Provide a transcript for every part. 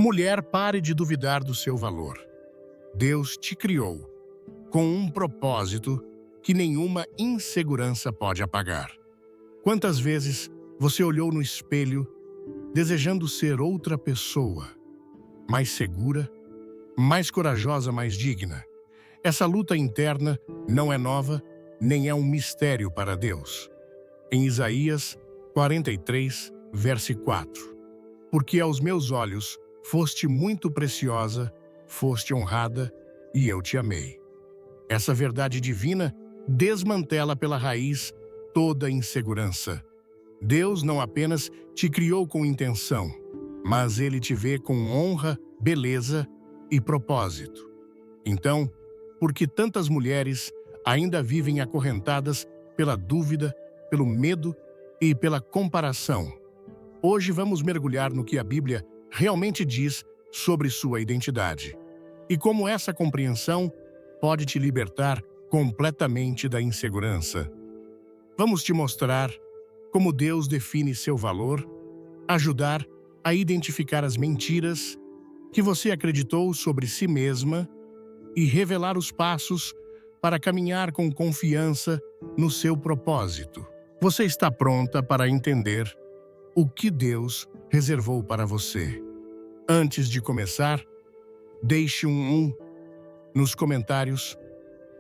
Mulher, pare de duvidar do seu valor. Deus te criou com um propósito que nenhuma insegurança pode apagar. Quantas vezes você olhou no espelho desejando ser outra pessoa, mais segura, mais corajosa, mais digna? Essa luta interna não é nova, nem é um mistério para Deus. Em Isaías 43, verso 4. Porque aos meus olhos foste muito preciosa, foste honrada, e eu te amei. Essa verdade divina desmantela pela raiz toda insegurança. Deus não apenas te criou com intenção, mas Ele te vê com honra, beleza e propósito. Então, por que tantas mulheres ainda vivem acorrentadas pela dúvida, pelo medo e pela comparação? Hoje vamos mergulhar no que a Bíblia realmente diz sobre sua identidade e como essa compreensão pode te libertar completamente da insegurança. Vamos te mostrar como Deus define seu valor, ajudar a identificar as mentiras que você acreditou sobre si mesma e revelar os passos para caminhar com confiança no seu propósito. Você está pronta para entender o que Deus reservou para você? Antes de começar, deixe um nos comentários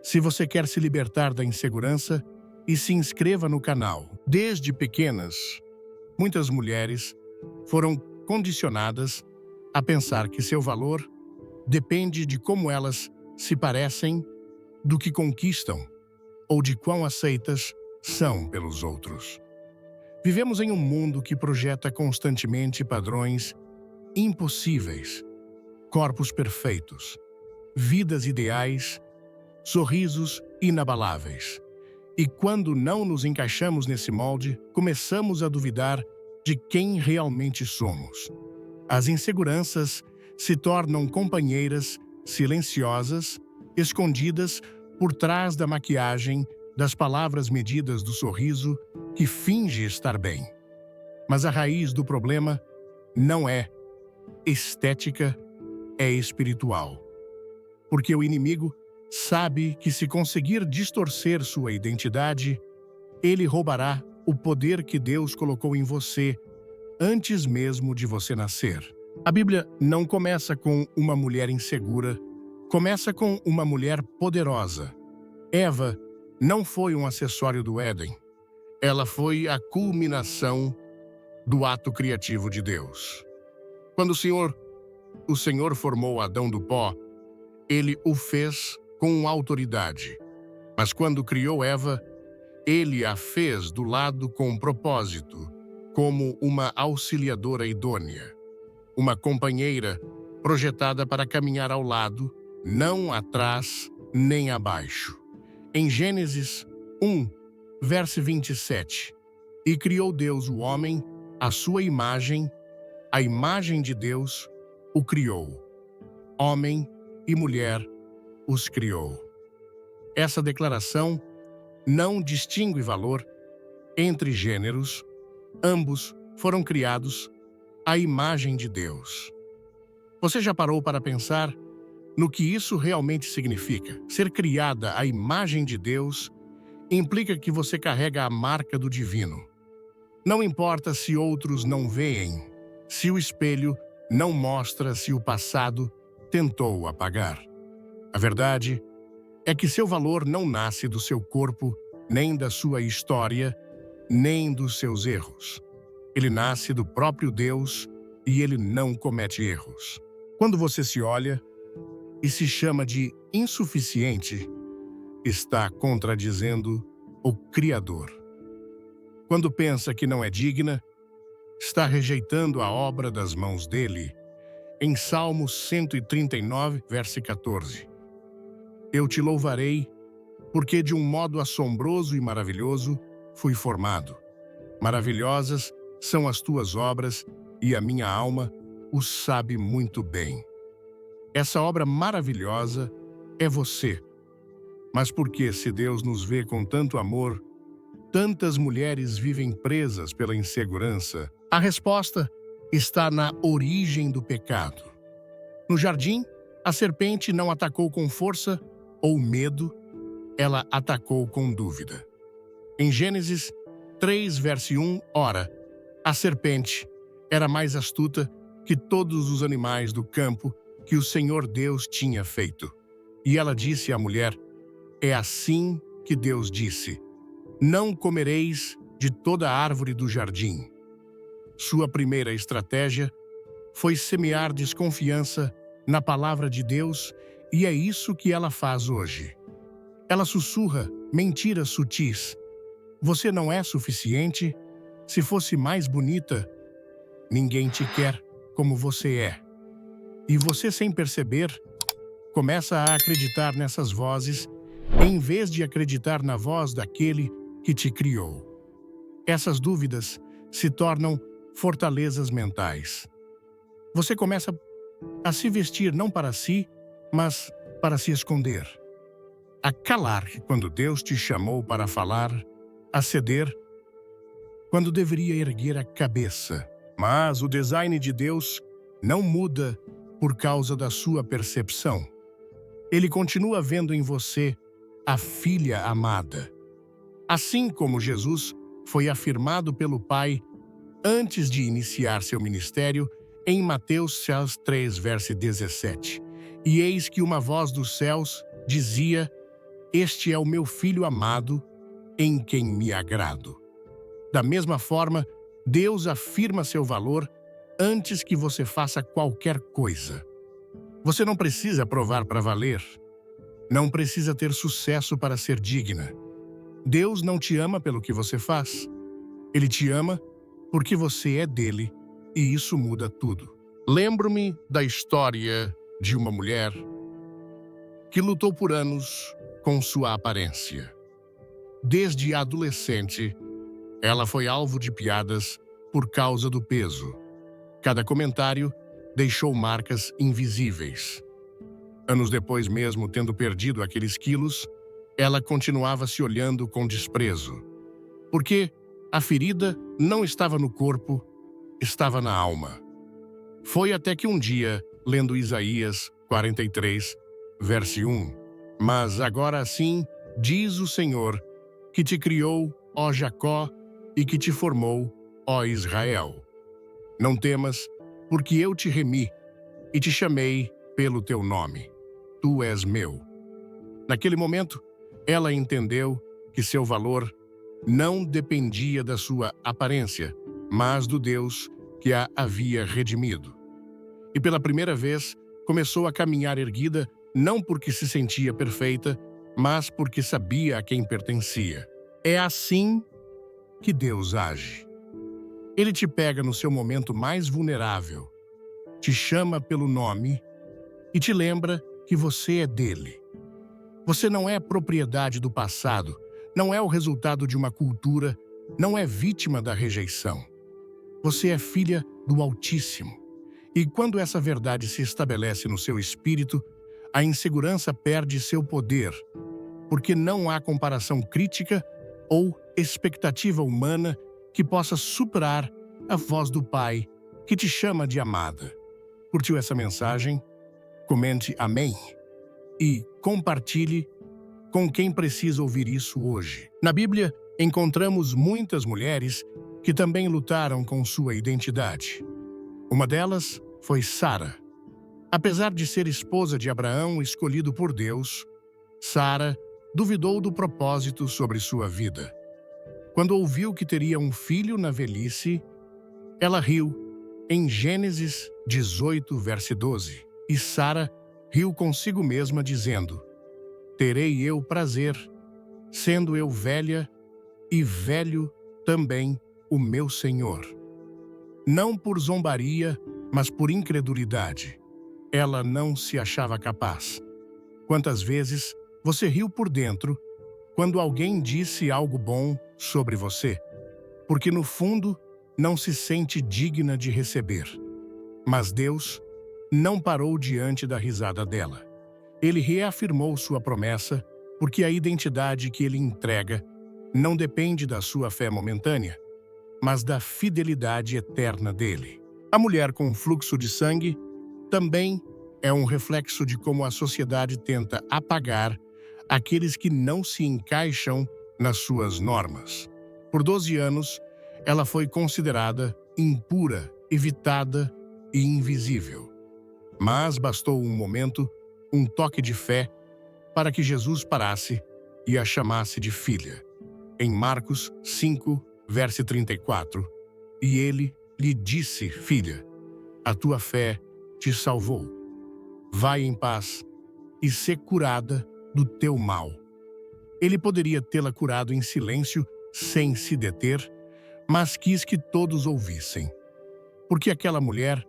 se você quer se libertar da insegurança e se inscreva no canal. Desde pequenas, muitas mulheres foram condicionadas a pensar que seu valor depende de como elas se parecem, do que conquistam ou de quão aceitas são pelos outros. Vivemos em um mundo que projeta constantemente padrões impossíveis, corpos perfeitos, vidas ideais, sorrisos inabaláveis. E quando não nos encaixamos nesse molde, começamos a duvidar de quem realmente somos. As inseguranças se tornam companheiras silenciosas, escondidas por trás da maquiagem, das palavras medidas do sorriso que finge estar bem. Mas a raiz do problema não é estética, é espiritual. Porque o inimigo sabe que se conseguir distorcer sua identidade, ele roubará o poder que Deus colocou em você antes mesmo de você nascer. A Bíblia não começa com uma mulher insegura, começa com uma mulher poderosa. Eva não foi um acessório do Éden. Ela foi a culminação do ato criativo de Deus. Quando o Senhor formou Adão do pó, ele o fez com autoridade. Mas quando criou Eva, ele a fez do lado com propósito, como uma auxiliadora idônea, uma companheira projetada para caminhar ao lado, não atrás nem abaixo. Em Gênesis 1, verso 27, e criou Deus o homem, à sua imagem, a imagem de Deus o criou. Homem e mulher os criou. Essa declaração não distingue valor entre gêneros, ambos foram criados à imagem de Deus. Você já parou para pensar no que isso realmente significa? Ser criada à imagem de Deus implica que você carrega a marca do divino. Não importa se outros não veem, se o espelho não mostra, se o passado tentou apagar. A verdade é que seu valor não nasce do seu corpo, nem da sua história, nem dos seus erros. Ele nasce do próprio Deus e ele não comete erros. Quando você se olha e se chama de insuficiente, está contradizendo o Criador. Quando pensa que não é digna, está rejeitando a obra das mãos dele. Em Salmos 139, verso 14. Eu te louvarei, porque de um modo assombroso e maravilhoso fui formado. Maravilhosas são as tuas obras, e a minha alma o sabe muito bem. Essa obra maravilhosa é você. Mas por que, se Deus nos vê com tanto amor, tantas mulheres vivem presas pela insegurança? A resposta está na origem do pecado. No jardim, a serpente não atacou com força ou medo, ela atacou com dúvida. Em Gênesis 3, verso 1, ora, a serpente era mais astuta que todos os animais do campo que o Senhor Deus tinha feito. E ela disse à mulher, é assim que Deus disse, não comereis de toda a árvore do jardim. Sua primeira estratégia foi semear desconfiança na palavra de Deus e é isso que ela faz hoje. Ela sussurra mentiras sutis. Você não é suficiente? Se fosse mais bonita, ninguém te quer como você é. E você, sem perceber, começa a acreditar nessas vozes em vez de acreditar na voz daquele que te criou. Essas dúvidas se tornam fortalezas mentais. Você começa a se vestir não para si, mas para se esconder. A calar quando Deus te chamou para falar, a ceder quando deveria erguer a cabeça. Mas o design de Deus não muda por causa da sua percepção. Ele continua vendo em você a filha amada. Assim como Jesus foi afirmado pelo Pai antes de iniciar seu ministério, em Mateus 3, verso 17. E eis que uma voz dos céus dizia, este é o meu filho amado, em quem me agrado. Da mesma forma, Deus afirma seu valor antes que você faça qualquer coisa. Você não precisa provar para valer. Não precisa ter sucesso para ser digna. Deus não te ama pelo que você faz. Ele te ama porque você é dele e isso muda tudo. Lembro-me da história de uma mulher que lutou por anos com sua aparência. Desde adolescente, ela foi alvo de piadas por causa do peso. Cada comentário deixou marcas invisíveis. Anos depois, mesmo tendo perdido aqueles quilos, ela continuava se olhando com desprezo. Porque a ferida não estava no corpo, estava na alma. Foi até que um dia, lendo Isaías 43, verso 1, mas agora sim, diz o Senhor, que te criou, ó Jacó, e que te formou, ó Israel. Não temas, porque eu te remi e te chamei pelo teu nome. Tu és meu. Naquele momento, ela entendeu que seu valor não dependia da sua aparência, mas do Deus que a havia redimido. E pela primeira vez, começou a caminhar erguida, não porque se sentia perfeita, mas porque sabia a quem pertencia. É assim que Deus age. Ele te pega no seu momento mais vulnerável, te chama pelo nome e te lembra que você é dele. Você não é propriedade do passado, não é o resultado de uma cultura, não é vítima da rejeição. Você é filha do Altíssimo. E quando essa verdade se estabelece no seu espírito, a insegurança perde seu poder, porque não há comparação crítica ou expectativa humana que possa superar a voz do Pai que te chama de amada. Curtiu essa mensagem? Comente amém e compartilhe com quem precisa ouvir isso hoje. Na Bíblia, encontramos muitas mulheres que também lutaram com sua identidade. Uma delas foi Sara. Apesar de ser esposa de Abraão escolhido por Deus, Sara duvidou do propósito sobre sua vida. Quando ouviu que teria um filho na velhice, ela riu, em Gênesis 18, verso 12. E Sara riu consigo mesma, dizendo, terei eu prazer, sendo eu velha, e velho também o meu Senhor. Não por zombaria, mas por incredulidade. Ela não se achava capaz. Quantas vezes você riu por dentro quando alguém disse algo bom sobre você, porque no fundo não se sente digna de receber. Mas Deus não parou diante da risada dela. Ele reafirmou sua promessa, porque a identidade que ele entrega não depende da sua fé momentânea, mas da fidelidade eterna dele. A mulher com fluxo de sangue também é um reflexo de como a sociedade tenta apagar aqueles que não se encaixam nas suas normas. Por 12 anos, ela foi considerada impura, evitada e invisível. Mas bastou um momento, um toque de fé, para que Jesus parasse e a chamasse de filha. Em Marcos 5, verso 34, e ele lhe disse: filha, a tua fé te salvou. Vai em paz e sê curada do teu mal. Ele poderia tê-la curado em silêncio, sem se deter, mas quis que todos ouvissem. Porque aquela mulher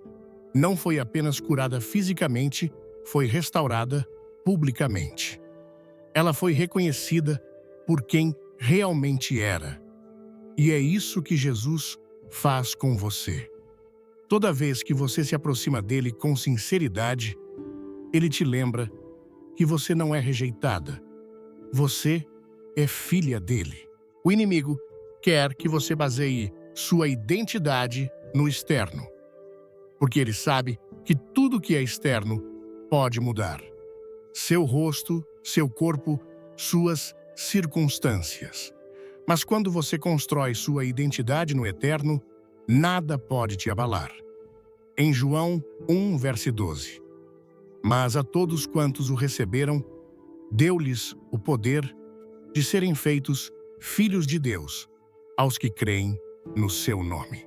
não foi apenas curada fisicamente, foi restaurada publicamente. Ela foi reconhecida por quem realmente era. E é isso que Jesus faz com você. Toda vez que você se aproxima dele com sinceridade, ele te lembra que você não é rejeitada. Você é filha dele. O inimigo quer que você baseie sua identidade no externo, porque ele sabe que tudo que é externo pode mudar. Seu rosto, seu corpo, suas circunstâncias. Mas quando você constrói sua identidade no eterno, nada pode te abalar. Em João 1, verso 12. Mas a todos quantos o receberam, deu-lhes o poder de serem feitos filhos de Deus, aos que creem no seu nome.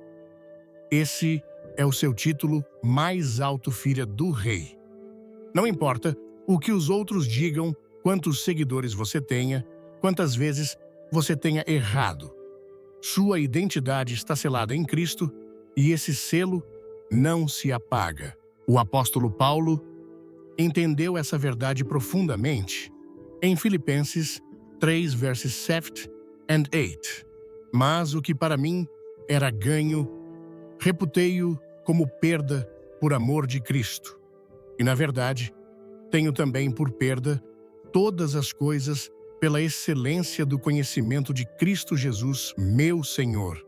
Esse é o seu título mais alto, filha do rei. Não importa o que os outros digam, quantos seguidores você tenha, quantas vezes você tenha errado. Sua identidade está selada em Cristo e esse selo não se apaga. O apóstolo Paulo entendeu essa verdade profundamente em Filipenses 3, versos 7 e 8. Mas o que para mim era ganho, reputei-o como perda por amor de Cristo. E, na verdade, tenho também por perda todas as coisas pela excelência do conhecimento de Cristo Jesus, meu Senhor.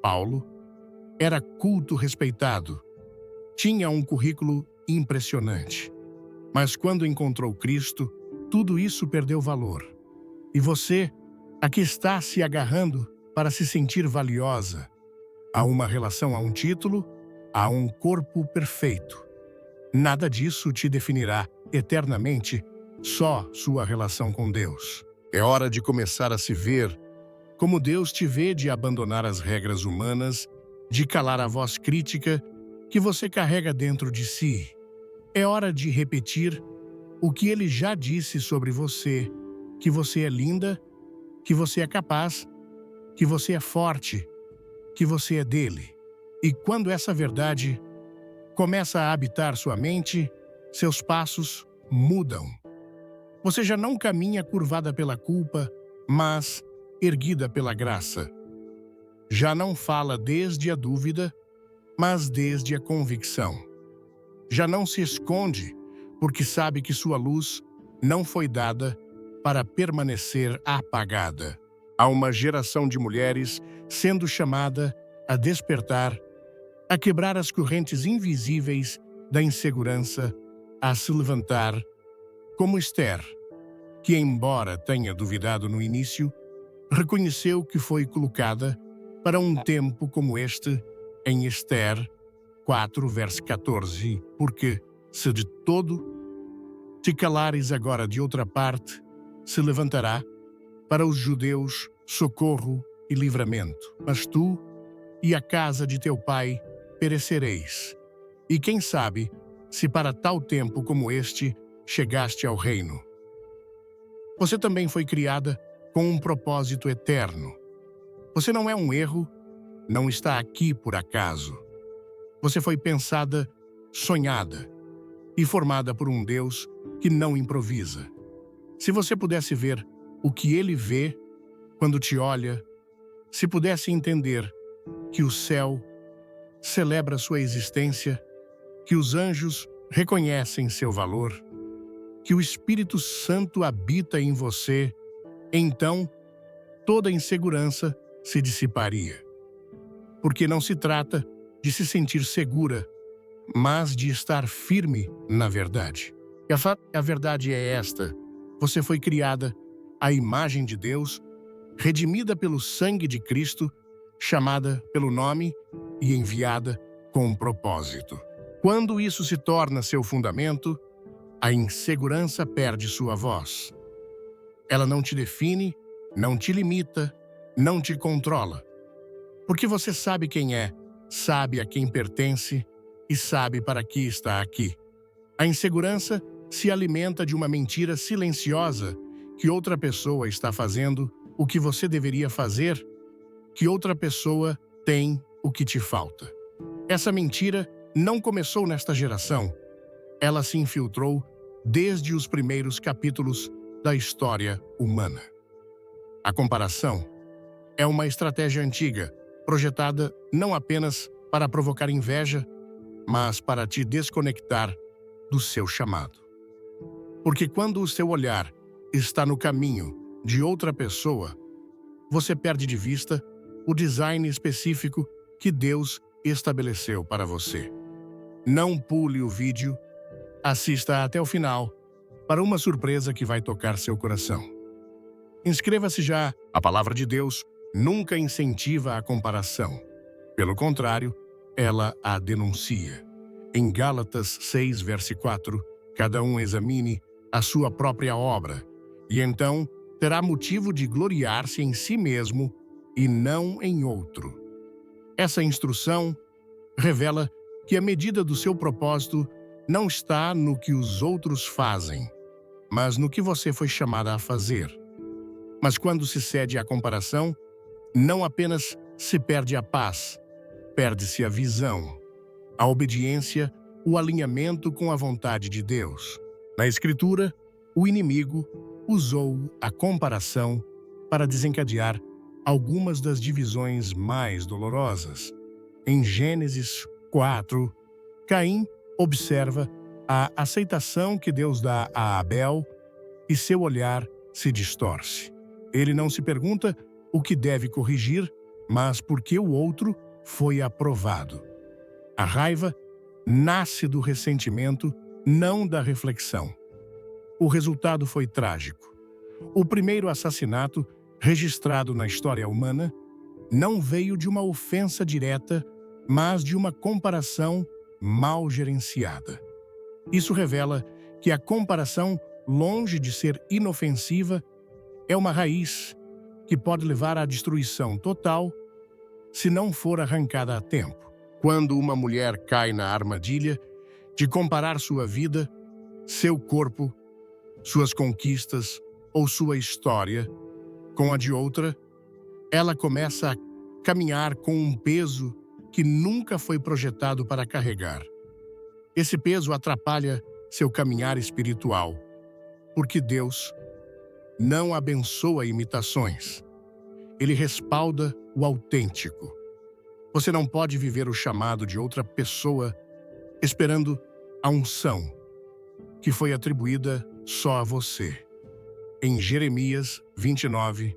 Paulo era culto respeitado, tinha um currículo impressionante. Mas quando encontrou Cristo, tudo isso perdeu valor. E você, aqui está se agarrando para se sentir valiosa. Há uma relação a um título, a um corpo perfeito. Nada disso te definirá eternamente, só sua relação com Deus. É hora de começar a se ver como Deus te vê, de abandonar as regras humanas, de calar a voz crítica que você carrega dentro de si. É hora de repetir o que ele já disse sobre você, que você é linda, que você é capaz, que você é forte, que você é dele. E quando essa verdade começa a habitar sua mente, seus passos mudam. Você já não caminha curvada pela culpa, mas erguida pela graça. Já não fala desde a dúvida, mas desde a convicção. Já não se esconde, porque sabe que sua luz não foi dada para permanecer apagada. Há uma geração de mulheres sendo chamada a despertar, a quebrar as correntes invisíveis da insegurança, a se levantar, como Esther, que, embora tenha duvidado no início, reconheceu que foi colocada para um tempo como este em Esther 4, verso 14, porque, se de todo te calares agora de outra parte, se levantará para os judeus socorro e livramento. Mas tu e a casa de teu pai perecereis. E quem sabe se para tal tempo como este chegaste ao reino. Você também foi criada com um propósito eterno. Você não é um erro, não está aqui por acaso. Você foi pensada, sonhada e formada por um Deus que não improvisa. Se você pudesse ver o que ele vê quando te olha, se pudesse entender que o céu celebra sua existência, que os anjos reconhecem seu valor, que o Espírito Santo habita em você, então toda insegurança se dissiparia. Porque não se trata de se sentir segura, mas de estar firme na verdade. E a verdade é esta: você foi criada à imagem de Deus, redimida pelo sangue de Cristo, chamada pelo nome e enviada com um propósito. Quando isso se torna seu fundamento, a insegurança perde sua voz. Ela não te define, não te limita, não te controla. Porque você sabe quem é, sabe a quem pertence e sabe para que está aqui. A insegurança se alimenta de uma mentira silenciosa que outra pessoa está fazendo o que você deveria fazer, que outra pessoa tem o que te falta. Essa mentira não começou nesta geração. Ela se infiltrou desde os primeiros capítulos da história humana. A comparação é uma estratégia antiga, projetada não apenas para provocar inveja, mas para te desconectar do seu chamado. Porque quando o seu olhar está no caminho de outra pessoa, você perde de vista o design específico que Deus estabeleceu para você. Não pule o vídeo, assista até o final para uma surpresa que vai tocar seu coração. Inscreva-se já. A palavra de Deus nunca incentiva a comparação. Pelo contrário, ela a denuncia. Em Gálatas 6, verso 4, cada um examine a sua própria obra, e então terá motivo de gloriar-se em si mesmo e não em outro. Essa instrução revela que a medida do seu propósito não está no que os outros fazem, mas no que você foi chamada a fazer. Mas quando se cede à comparação, não apenas se perde a paz, perde-se a visão, a obediência, o alinhamento com a vontade de Deus. Na Escritura, o inimigo usou a comparação para desencadear algumas das divisões mais dolorosas. Em Gênesis 4, Caim observa a aceitação que Deus dá a Abel e seu olhar se distorce. Ele não se pergunta o que deve corrigir, mas por que o outro foi aprovado. A raiva nasce do ressentimento, não da reflexão. O resultado foi trágico. O primeiro assassinato registrado na história humana não veio de uma ofensa direta, mas de uma comparação mal gerenciada. Isso revela que a comparação, longe de ser inofensiva, é uma raiz que pode levar à destruição total se não for arrancada a tempo. Quando uma mulher cai na armadilha de comparar sua vida, seu corpo, suas conquistas ou sua história com a de outra, ela começa a caminhar com um peso que nunca foi projetado para carregar. Esse peso atrapalha seu caminhar espiritual, porque Deus não abençoa imitações. Ele respalda o autêntico. Você não pode viver o chamado de outra pessoa esperando a unção que foi atribuída só a você. Em Jeremias 29,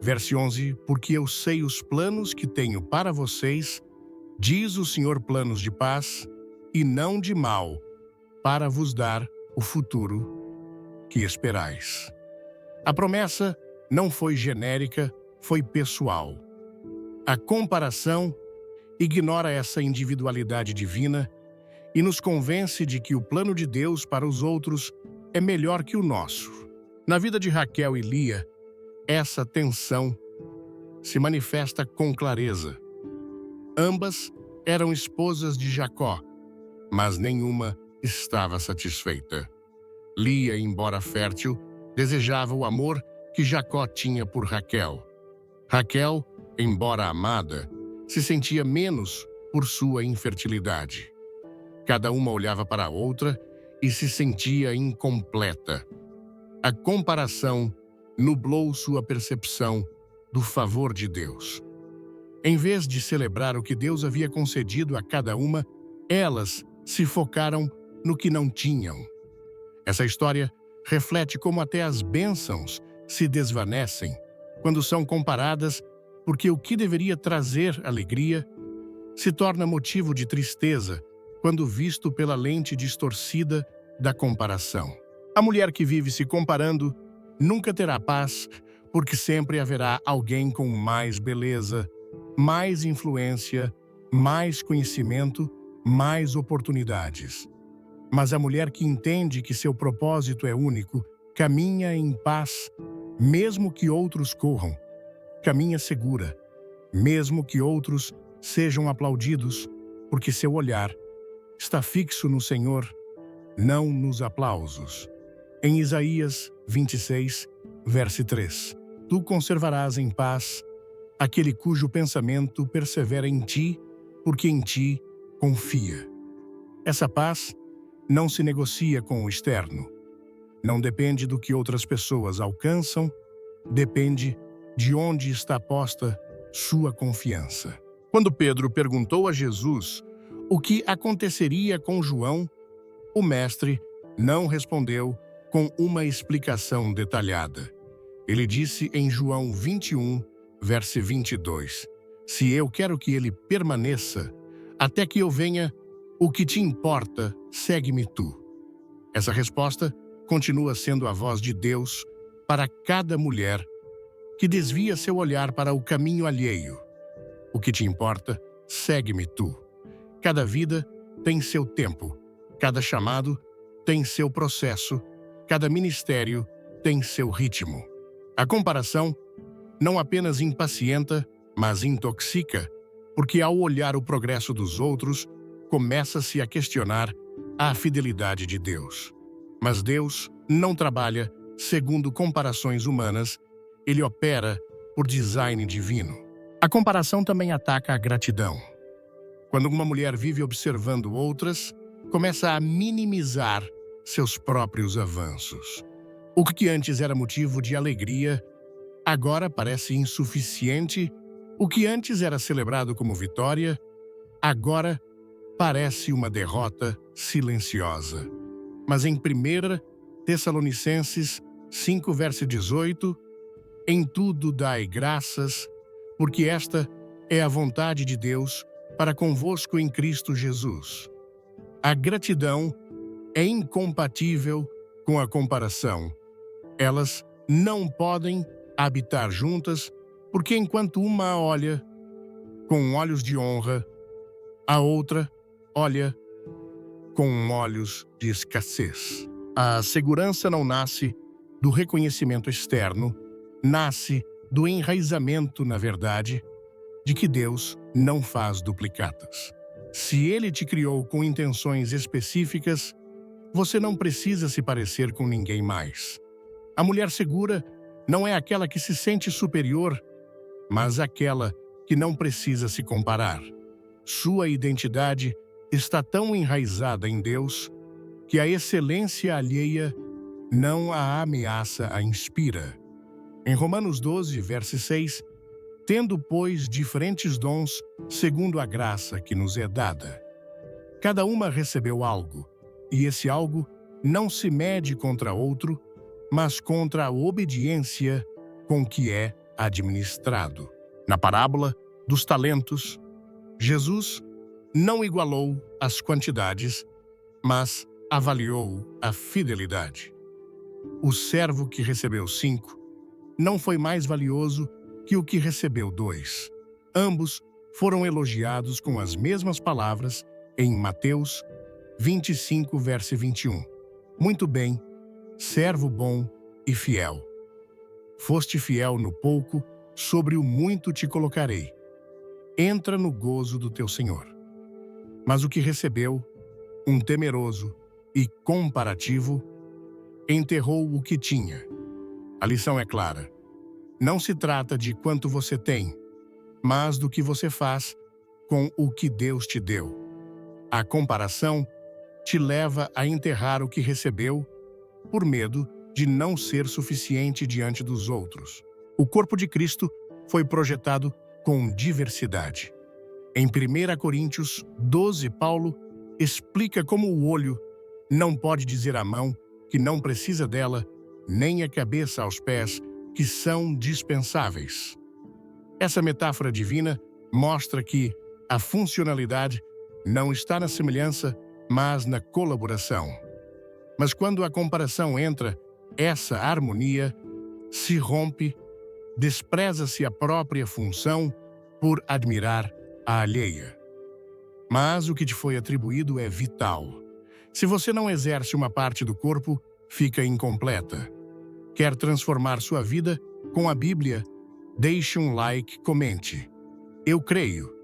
verso 11, porque eu sei os planos que tenho para vocês, diz o Senhor, planos de paz e não de mal, para vos dar o futuro que esperais. A promessa não foi genérica, foi pessoal. A comparação ignora essa individualidade divina e nos convence de que o plano de Deus para os outros é melhor que o nosso. Na vida de Raquel e Lia, essa tensão se manifesta com clareza. Ambas eram esposas de Jacó, mas nenhuma estava satisfeita. Lia, embora fértil, desejava o amor que Jacó tinha por Raquel. Raquel, embora amada, se sentia menos por sua infertilidade. Cada uma olhava para a outra e se sentia incompleta. A comparação nublou sua percepção do favor de Deus. Em vez de celebrar o que Deus havia concedido a cada uma, elas se focaram no que não tinham. Essa história reflete como até as bênçãos se desvanecem quando são comparadas, porque o que deveria trazer alegria se torna motivo de tristeza quando visto pela lente distorcida da comparação. A mulher que vive se comparando nunca terá paz, porque sempre haverá alguém com mais beleza, mais influência, mais conhecimento, mais oportunidades. Mas a mulher que entende que seu propósito é único, caminha em paz, mesmo que outros corram. Caminha segura, mesmo que outros sejam aplaudidos, porque seu olhar está fixo no Senhor, não nos aplausos. Em Isaías 26, verso 3, tu conservarás em paz aquele cujo pensamento persevera em ti, porque em ti confia. Essa paz não se negocia com o externo. Não depende do que outras pessoas alcançam, depende de onde está posta sua confiança. Quando Pedro perguntou a Jesus o que aconteceria com João, o mestre não respondeu com uma explicação detalhada. Ele disse em João 21, verso 22, se eu quero que ele permaneça, até que eu venha, o que te importa, segue-me tu. Essa resposta continua sendo a voz de Deus para cada mulher que desvia seu olhar para o caminho alheio. O que te importa, segue-me tu. Cada vida tem seu tempo, cada chamado tem seu processo, cada ministério tem seu ritmo. A comparação não apenas impacienta, mas intoxica, porque ao olhar o progresso dos outros, começa-se a questionar a fidelidade de Deus. Mas Deus não trabalha segundo comparações humanas, ele opera por design divino. A comparação também ataca a gratidão. Quando uma mulher vive observando outras, começa a minimizar seus próprios avanços. O que antes era motivo de alegria, agora parece insuficiente. O que antes era celebrado como vitória, agora parece uma derrota silenciosa. Mas em 1 Tessalonicenses 5, verso 18, em tudo dai graças, porque esta é a vontade de Deus para convosco em Cristo Jesus. A gratidão é incompatível com a comparação. Elas não podem habitar juntas, porque enquanto uma olha com olhos de honra, a outra olha com olhos de escassez. A segurança não nasce do reconhecimento externo, nasce do enraizamento na verdade de que Deus não faz duplicatas. Se Ele te criou com intenções específicas, você não precisa se parecer com ninguém mais. A mulher segura não é aquela que se sente superior, mas aquela que não precisa se comparar. Sua identidade está tão enraizada em Deus que a excelência alheia não a ameaça, a inspira. Em Romanos 12, verso 6, tendo, pois, diferentes dons, segundo a graça que nos é dada. Cada uma recebeu algo, e esse algo não se mede contra outro, mas contra a obediência com que é administrado. Na parábola dos talentos, Jesus não igualou as quantidades, mas avaliou a fidelidade. O servo que recebeu 5 não foi mais valioso que o que recebeu 2. Ambos foram elogiados com as mesmas palavras em Mateus 25, verso 21. Muito bem, servo bom e fiel. Foste fiel no pouco, sobre o muito te colocarei. Entra no gozo do teu Senhor. Mas o que recebeu, um temeroso e comparativo, enterrou o que tinha. A lição é clara. Não se trata de quanto você tem, mas do que você faz com o que Deus te deu. A comparação te leva a enterrar o que recebeu por medo de não ser suficiente diante dos outros. O corpo de Cristo foi projetado com diversidade. Em 1 Coríntios 12, Paulo explica como o olho não pode dizer à mão que não precisa dela, nem a cabeça aos pés, que são dispensáveis. Essa metáfora divina mostra que a funcionalidade não está na semelhança, mas na colaboração. Mas quando a comparação entra, essa harmonia se rompe, despreza-se a própria função por admirar a alheia. Mas o que te foi atribuído é vital. Se você não exerce uma parte do corpo, fica incompleta. Quer transformar sua vida com a Bíblia? Deixe um like, comente. Eu creio.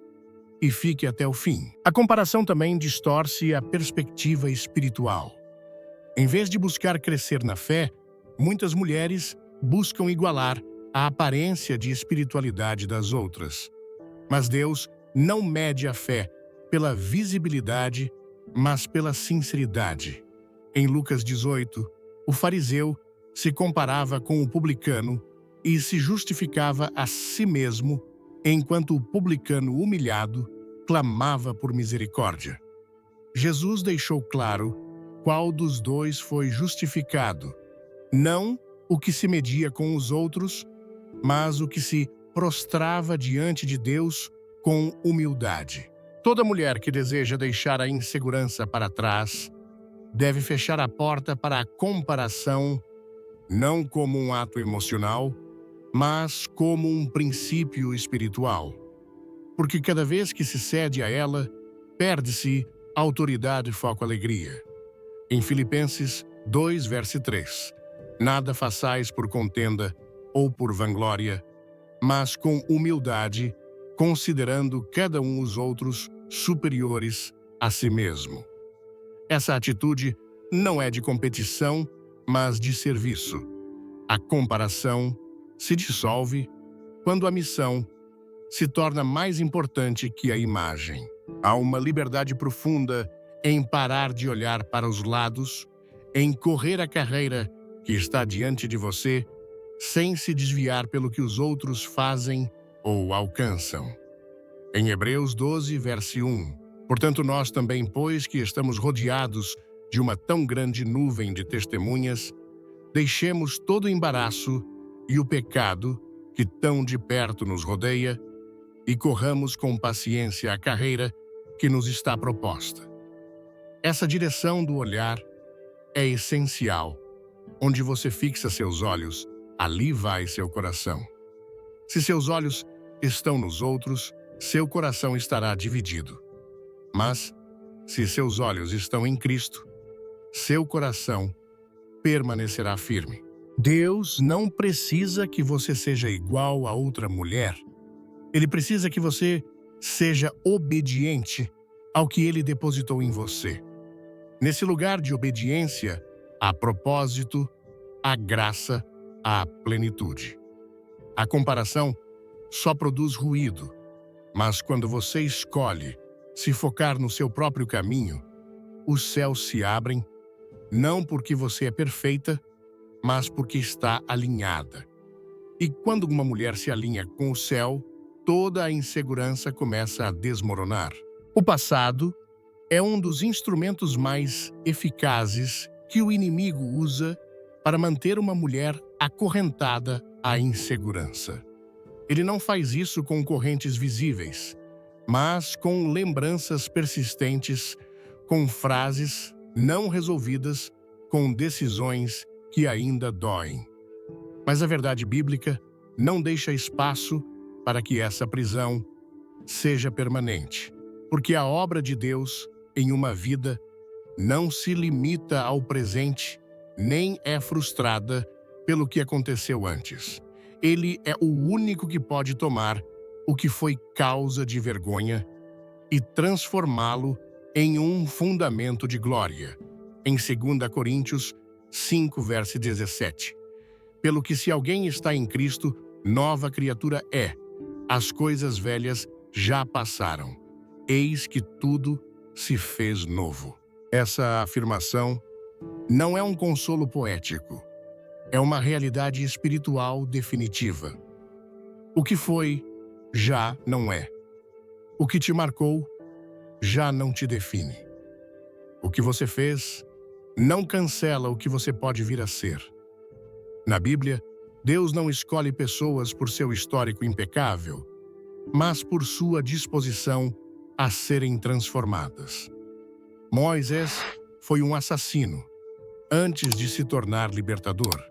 E fique até o fim. A comparação também distorce a perspectiva espiritual. Em vez de buscar crescer na fé, muitas mulheres buscam igualar a aparência de espiritualidade das outras. Mas Deus não mede a fé pela visibilidade, mas pela sinceridade. Em Lucas 18, o fariseu se comparava com o publicano e se justificava a si mesmo, enquanto o publicano humilhado clamava por misericórdia. Jesus deixou claro qual dos dois foi justificado, não o que se media com os outros, mas o que se prostrava diante de Deus com humildade. Toda mulher que deseja deixar a insegurança para trás deve fechar a porta para a comparação, não como um ato emocional, mas como um princípio espiritual. Porque cada vez que se cede a ela, perde-se autoridade, foco, alegria. Em Filipenses 2, verso 3, nada façais por contenda ou por vanglória, mas com humildade, considerando cada um os outros superiores a si mesmo. Essa atitude não é de competição, mas de serviço. A comparação se dissolve quando a missão se torna mais importante que a imagem. Há uma liberdade profunda em parar de olhar para os lados, em correr a carreira que está diante de você, sem se desviar pelo que os outros fazem ou alcançam. Em Hebreus 12, verso 1, portanto nós também, pois que estamos rodeados de uma tão grande nuvem de testemunhas, deixemos todo o embaraço e o pecado que tão de perto nos rodeia e corramos com paciência a carreira que nos está proposta. Essa direção do olhar é essencial. Onde você fixa seus olhos, ali vai seu coração. Se seus olhos estão nos outros, seu coração estará dividido. Mas, se seus olhos estão em Cristo, seu coração permanecerá firme. Deus não precisa que você seja igual a outra mulher. Ele precisa que você seja obediente ao que Ele depositou em você. Nesse lugar de obediência, há propósito, há graça, há plenitude. A comparação só produz ruído, mas quando você escolhe se focar no seu próprio caminho, os céus se abrem, não porque você é perfeita, mas porque está alinhada. E quando uma mulher se alinha com o céu, toda a insegurança começa a desmoronar. O passado é um dos instrumentos mais eficazes que o inimigo usa para manter uma mulher acorrentada à insegurança. Ele não faz isso com correntes visíveis, mas com lembranças persistentes, com frases não resolvidas, com decisões que ainda doem. Mas a verdade bíblica não deixa espaço para que essa prisão seja permanente, porque a obra de Deus em uma vida não se limita ao presente, nem é frustrada pelo que aconteceu antes. Ele é o único que pode tomar o que foi causa de vergonha e transformá-lo em um fundamento de glória. Em 2 Coríntios 5, verso 17. Pelo que se alguém está em Cristo, nova criatura é. As coisas velhas já passaram. Eis que tudo se fez novo. Essa afirmação não é um consolo poético. É uma realidade espiritual definitiva. O que foi, já não é. O que te marcou, já não te define. O que você fez não cancela o que você pode vir a ser. Na Bíblia, Deus não escolhe pessoas por seu histórico impecável, mas por sua disposição a serem transformadas. Moisés foi um assassino antes de se tornar libertador.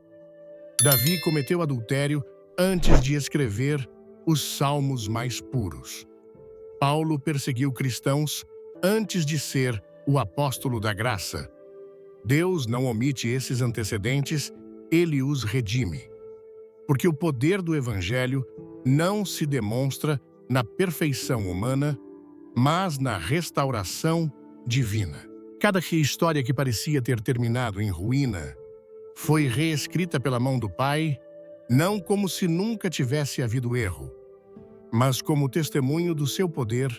Davi cometeu adultério antes de escrever os salmos mais puros. Paulo perseguiu cristãos antes de ser o apóstolo da graça. Deus não omite esses antecedentes, ele os redime. Porque o poder do Evangelho não se demonstra na perfeição humana, mas na restauração divina. Cada história que parecia ter terminado em ruína foi reescrita pela mão do Pai, não como se nunca tivesse havido erro, mas como testemunho do seu poder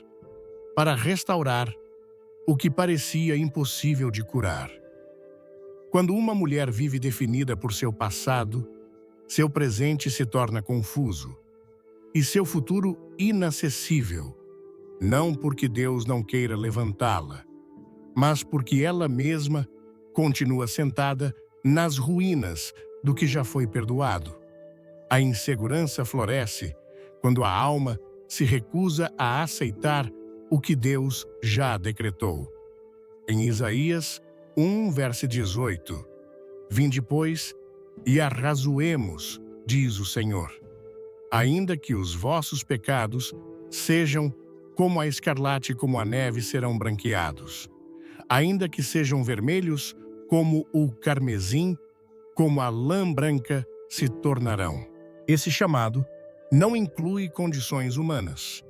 para restaurar o que parecia impossível de curar. Quando uma mulher vive definida por seu passado, seu presente se torna confuso e seu futuro inacessível, não porque Deus não queira levantá-la, mas porque ela mesma continua sentada nas ruínas do que já foi perdoado. A insegurança floresce quando a alma se recusa a aceitar o que Deus já decretou. Em Isaías 1, verso 18, Vinde, pois, e arrazoemos, diz o Senhor. Ainda que os vossos pecados sejam como a escarlate, como a neve, serão branqueados. Ainda que sejam vermelhos como o carmesim, como a lã branca se tornarão. Esse chamado não inclui condições humanas.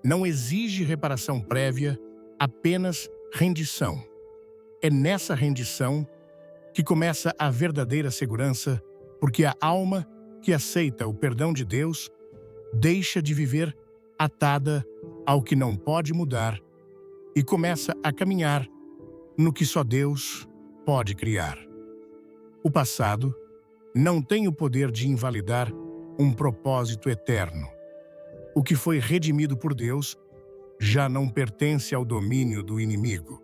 Não exige reparação prévia, apenas rendição. É nessa rendição que começa a verdadeira segurança, porque a alma que aceita o perdão de Deus deixa de viver atada ao que não pode mudar e começa a caminhar no que só Deus pode criar. O passado não tem o poder de invalidar um propósito eterno. O que foi redimido por Deus já não pertence ao domínio do inimigo.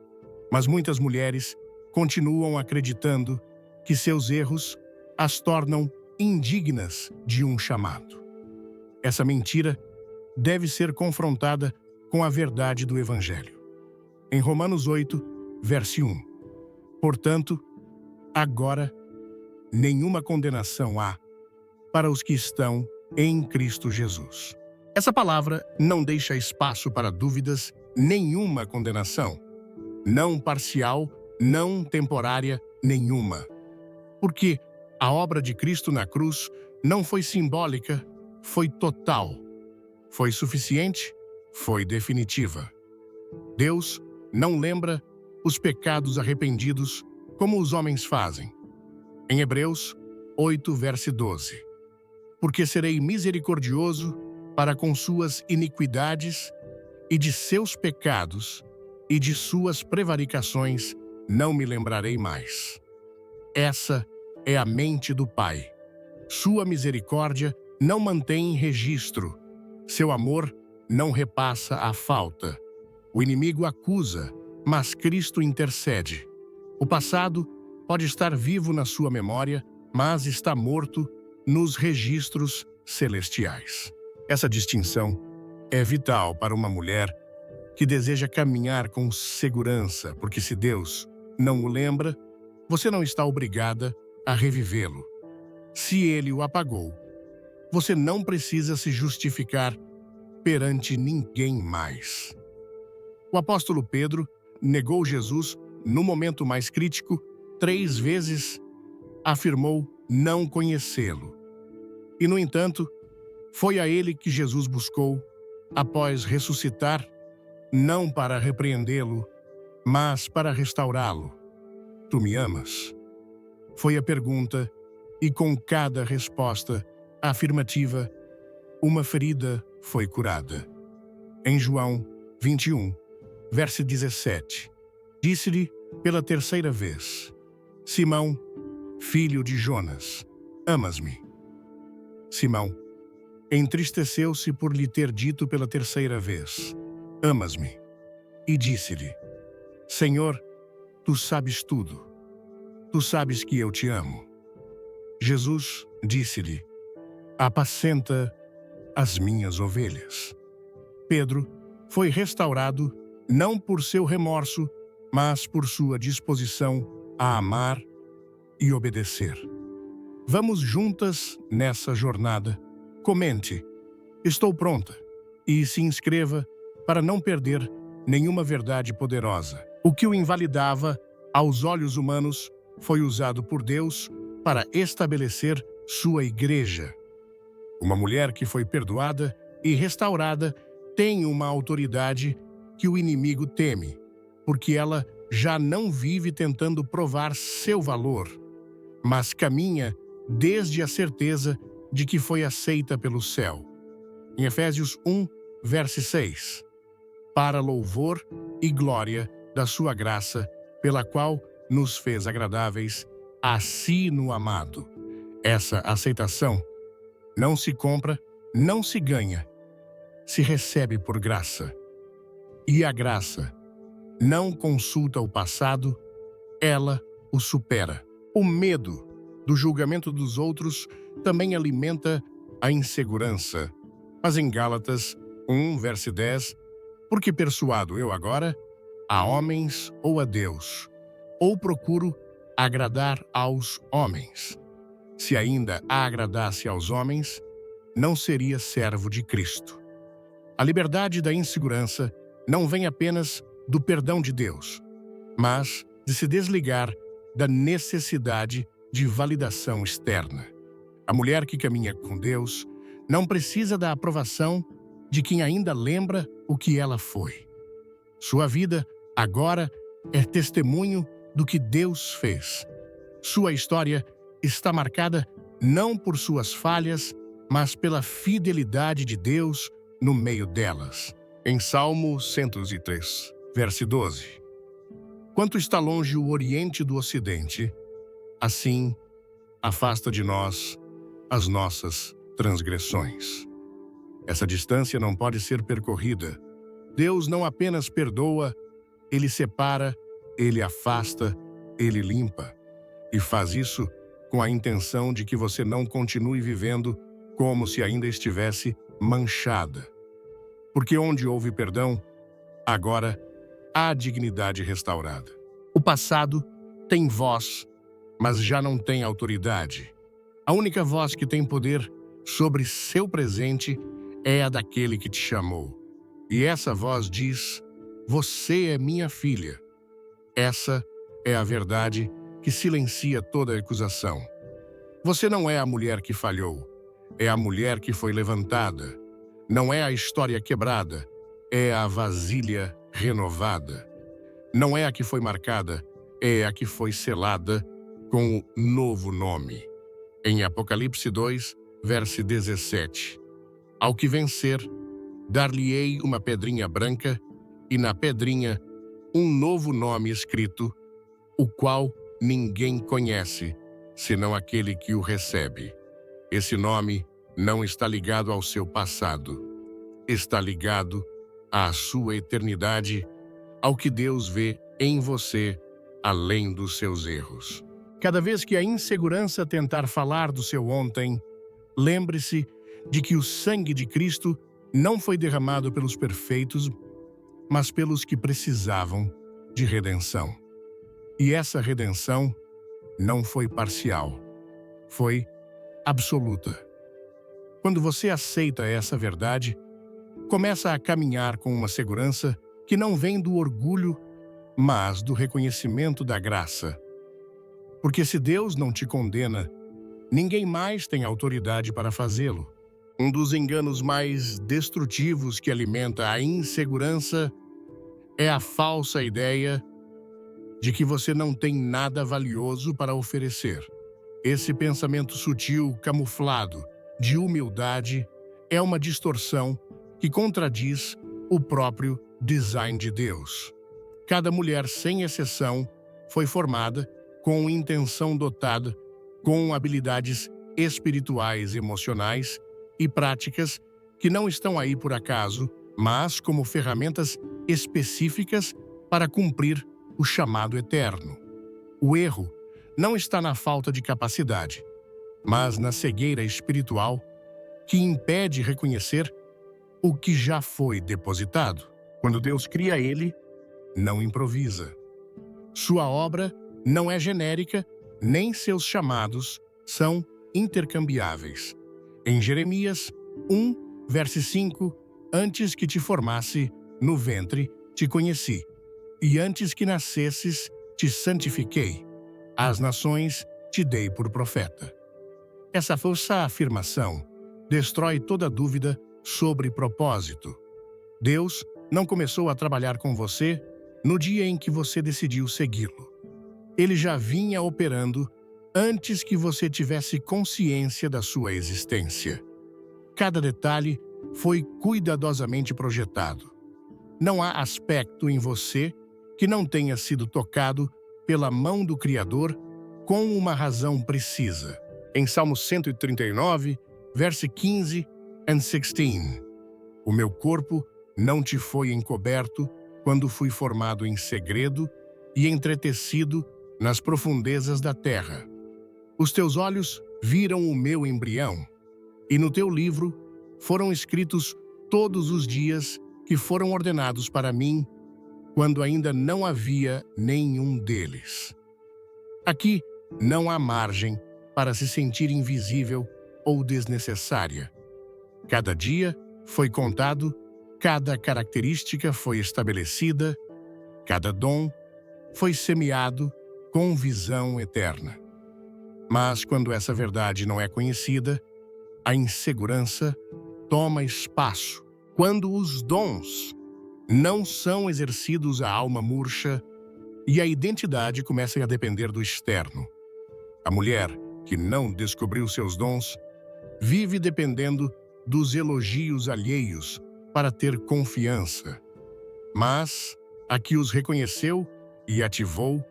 Mas muitas mulheres continuam acreditando que seus erros as tornam indignas de um chamado. Essa mentira deve ser confrontada com a verdade do Evangelho. Em Romanos 8, verso 1. Portanto, agora, nenhuma condenação há para os que estão em Cristo Jesus. Essa palavra não deixa espaço para dúvidas, nenhuma condenação. Não parcial, não temporária, nenhuma. Porque a obra de Cristo na cruz não foi simbólica, foi total. Foi suficiente, foi definitiva. Deus não lembra os pecados arrependidos como os homens fazem. Em Hebreus 8, verso 12. Porque serei misericordioso para com suas iniquidades e de seus pecados e de suas prevaricações não me lembrarei mais. Essa é a mente do Pai. Sua misericórdia não mantém registro. Seu amor não repassa a falta. O inimigo acusa, mas Cristo intercede. O passado pode estar vivo na sua memória, mas está morto nos registros celestiais. Essa distinção é vital para uma mulher que deseja caminhar com segurança, porque se Deus não o lembra, você não está obrigada a revivê-lo. Se ele o apagou, você não precisa se justificar perante ninguém mais. O apóstolo Pedro negou Jesus no momento mais crítico, 3 vezes afirmou não conhecê-lo. E, no entanto, foi a ele que Jesus buscou após ressuscitar, não para repreendê-lo, mas para restaurá-lo. Tu me amas? Foi a pergunta, e com cada resposta afirmativa, uma ferida foi curada. Em João 21, verso 17, disse-lhe pela 3ª vez: Simão, filho de Jonas, amas-me? Simão entristeceu-se por lhe ter dito pela 3ª vez: Amas-me? E disse-lhe: Senhor, tu sabes tudo. Tu sabes que eu te amo. Jesus disse-lhe: Apacenta as minhas ovelhas. Pedro foi restaurado não por seu remorso, mas por sua disposição a amar e obedecer. Vamos juntas nessa jornada. Comente, estou pronta, e se inscreva para não perder nenhuma verdade poderosa. O que o invalidava aos olhos humanos foi usado por Deus para estabelecer sua igreja. Uma mulher que foi perdoada e restaurada tem uma autoridade que o inimigo teme, porque ela já não vive tentando provar seu valor, mas caminha desde a certeza de que foi aceita pelo céu. Em Efésios 1, verso 6. Para louvor e glória da sua graça, pela qual nos fez agradáveis a si no amado. Essa aceitação não se compra, não se ganha, se recebe por graça. E a graça não consulta o passado, ela o supera. O medo do julgamento dos outros também alimenta a insegurança. Mas em Gálatas 1, verso 10, porque persuado eu agora a homens ou a Deus, ou procuro agradar aos homens. Se ainda agradasse aos homens, não seria servo de Cristo. A liberdade da insegurança não vem apenas do perdão de Deus, mas de se desligar da necessidade de validação externa. A mulher que caminha com Deus não precisa da aprovação de quem ainda lembra o que ela foi. Sua vida, agora, é testemunho do que Deus fez. Sua história está marcada não por suas falhas, mas pela fidelidade de Deus no meio delas. Em Salmo 103, verso 12. Quanto está longe o Oriente do Ocidente, assim afasta de nós as nossas transgressões. Essa distância não pode ser percorrida. Deus não apenas perdoa, Ele separa, Ele afasta, Ele limpa. E faz isso com a intenção de que você não continue vivendo como se ainda estivesse manchada. Porque onde houve perdão, agora há dignidade restaurada. O passado tem voz, mas já não tem autoridade. A única voz que tem poder sobre seu presente é a daquele que te chamou. E essa voz diz: você é minha filha. Essa é a verdade que silencia toda acusação. Você não é a mulher que falhou, é a mulher que foi levantada. Não é a história quebrada, é a vasilha renovada. Não é a que foi marcada, é a que foi selada com o novo nome. Em Apocalipse 2, verso 17. Ao que vencer, dar-lhe-ei uma pedrinha branca, e na pedrinha um novo nome escrito, o qual ninguém conhece, senão aquele que o recebe. Esse nome não está ligado ao seu passado, está ligado à sua eternidade, ao que Deus vê em você, além dos seus erros. Cada vez que a insegurança tentar falar do seu ontem, lembre-se de que o sangue de Cristo não foi derramado pelos perfeitos, mas pelos que precisavam de redenção. E essa redenção não foi parcial, foi absoluta. Quando você aceita essa verdade, começa a caminhar com uma segurança que não vem do orgulho, mas do reconhecimento da graça. Porque se Deus não te condena, ninguém mais tem autoridade para fazê-lo. Um dos enganos mais destrutivos que alimenta a insegurança é a falsa ideia de que você não tem nada valioso para oferecer. Esse pensamento sutil, camuflado, de humildade, é uma distorção que contradiz o próprio design de Deus. Cada mulher, sem exceção, foi formada com intenção dotada, com habilidades espirituais, emocionais e práticas que não estão aí por acaso, mas como ferramentas específicas para cumprir o chamado eterno. O erro não está na falta de capacidade, mas na cegueira espiritual que impede reconhecer o que já foi depositado. Quando Deus cria ele, não improvisa. Sua obra não é genérica, nem seus chamados são intercambiáveis. Em Jeremias 1, verso 5, antes que te formasse no ventre, te conheci, e antes que nascesses, te santifiquei. Às nações te dei por profeta. Essa força afirmação destrói toda dúvida sobre propósito. Deus não começou a trabalhar com você no dia em que você decidiu segui-lo. Ele já vinha operando antes que você tivesse consciência da sua existência. Cada detalhe foi cuidadosamente projetado. Não há aspecto em você que não tenha sido tocado pela mão do Criador com uma razão precisa. Em Salmo 139, verso 15 e 16. O meu corpo não te foi encoberto quando fui formado em segredo e entretecido nas profundezas da terra. Os teus olhos viram o meu embrião, e no teu livro foram escritos todos os dias que foram ordenados para mim, quando ainda não havia nenhum deles. Aqui não há margem para se sentir invisível ou desnecessária. Cada dia foi contado, cada característica foi estabelecida, cada dom foi semeado com visão eterna. Mas quando essa verdade não é conhecida, a insegurança toma espaço. Quando os dons não são exercidos, a alma murcha e a identidade começa a depender do externo. A mulher que não descobriu seus dons vive dependendo dos elogios alheios para ter confiança. Mas a que os reconheceu e ativou,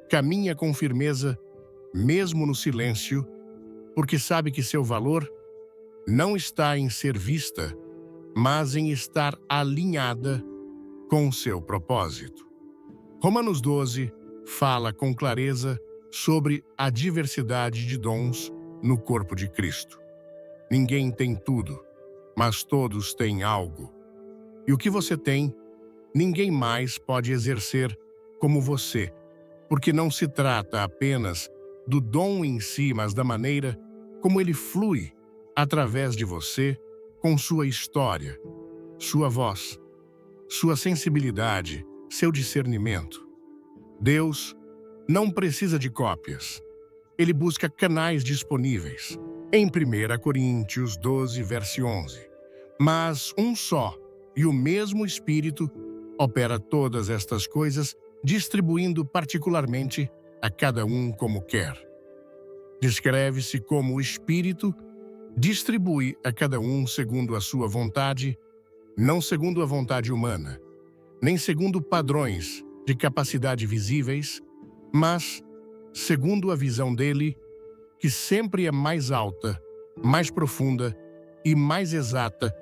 caminha com firmeza, mesmo no silêncio, porque sabe que seu valor não está em ser vista, mas em estar alinhada com seu propósito. Romanos 12 fala com clareza sobre a diversidade de dons no corpo de Cristo. Ninguém tem tudo, mas todos têm algo. E o que você tem, ninguém mais pode exercer como você, porque não se trata apenas do dom em si, mas da maneira como ele flui através de você, com sua história, sua voz, sua sensibilidade, seu discernimento. Deus não precisa de cópias. Ele busca canais disponíveis. Em 1 Coríntios 12, verso 11. Mas um só e o mesmo Espírito opera todas estas coisas, distribuindo particularmente a cada um como quer. Descreve-se como o Espírito distribui a cada um segundo a sua vontade, não segundo a vontade humana, nem segundo padrões de capacidade visíveis, mas segundo a visão dele, que sempre é mais alta, mais profunda e mais exata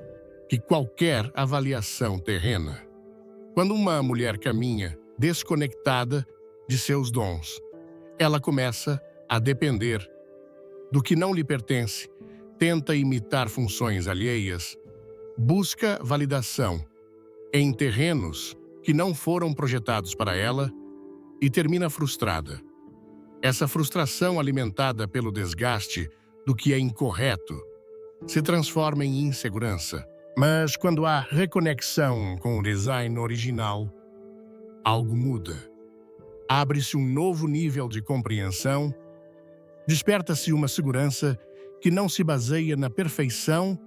que qualquer avaliação terrena. Quando uma mulher caminha desconectada de seus dons, ela começa a depender do que não lhe pertence, tenta imitar funções alheias, busca validação em terrenos que não foram projetados para ela e termina frustrada. Essa frustração, alimentada pelo desgaste do que é incorreto, se transforma em insegurança. Mas quando há reconexão com o design original, algo muda. Abre-se um novo nível de compreensão, desperta-se uma segurança que não se baseia na perfeição,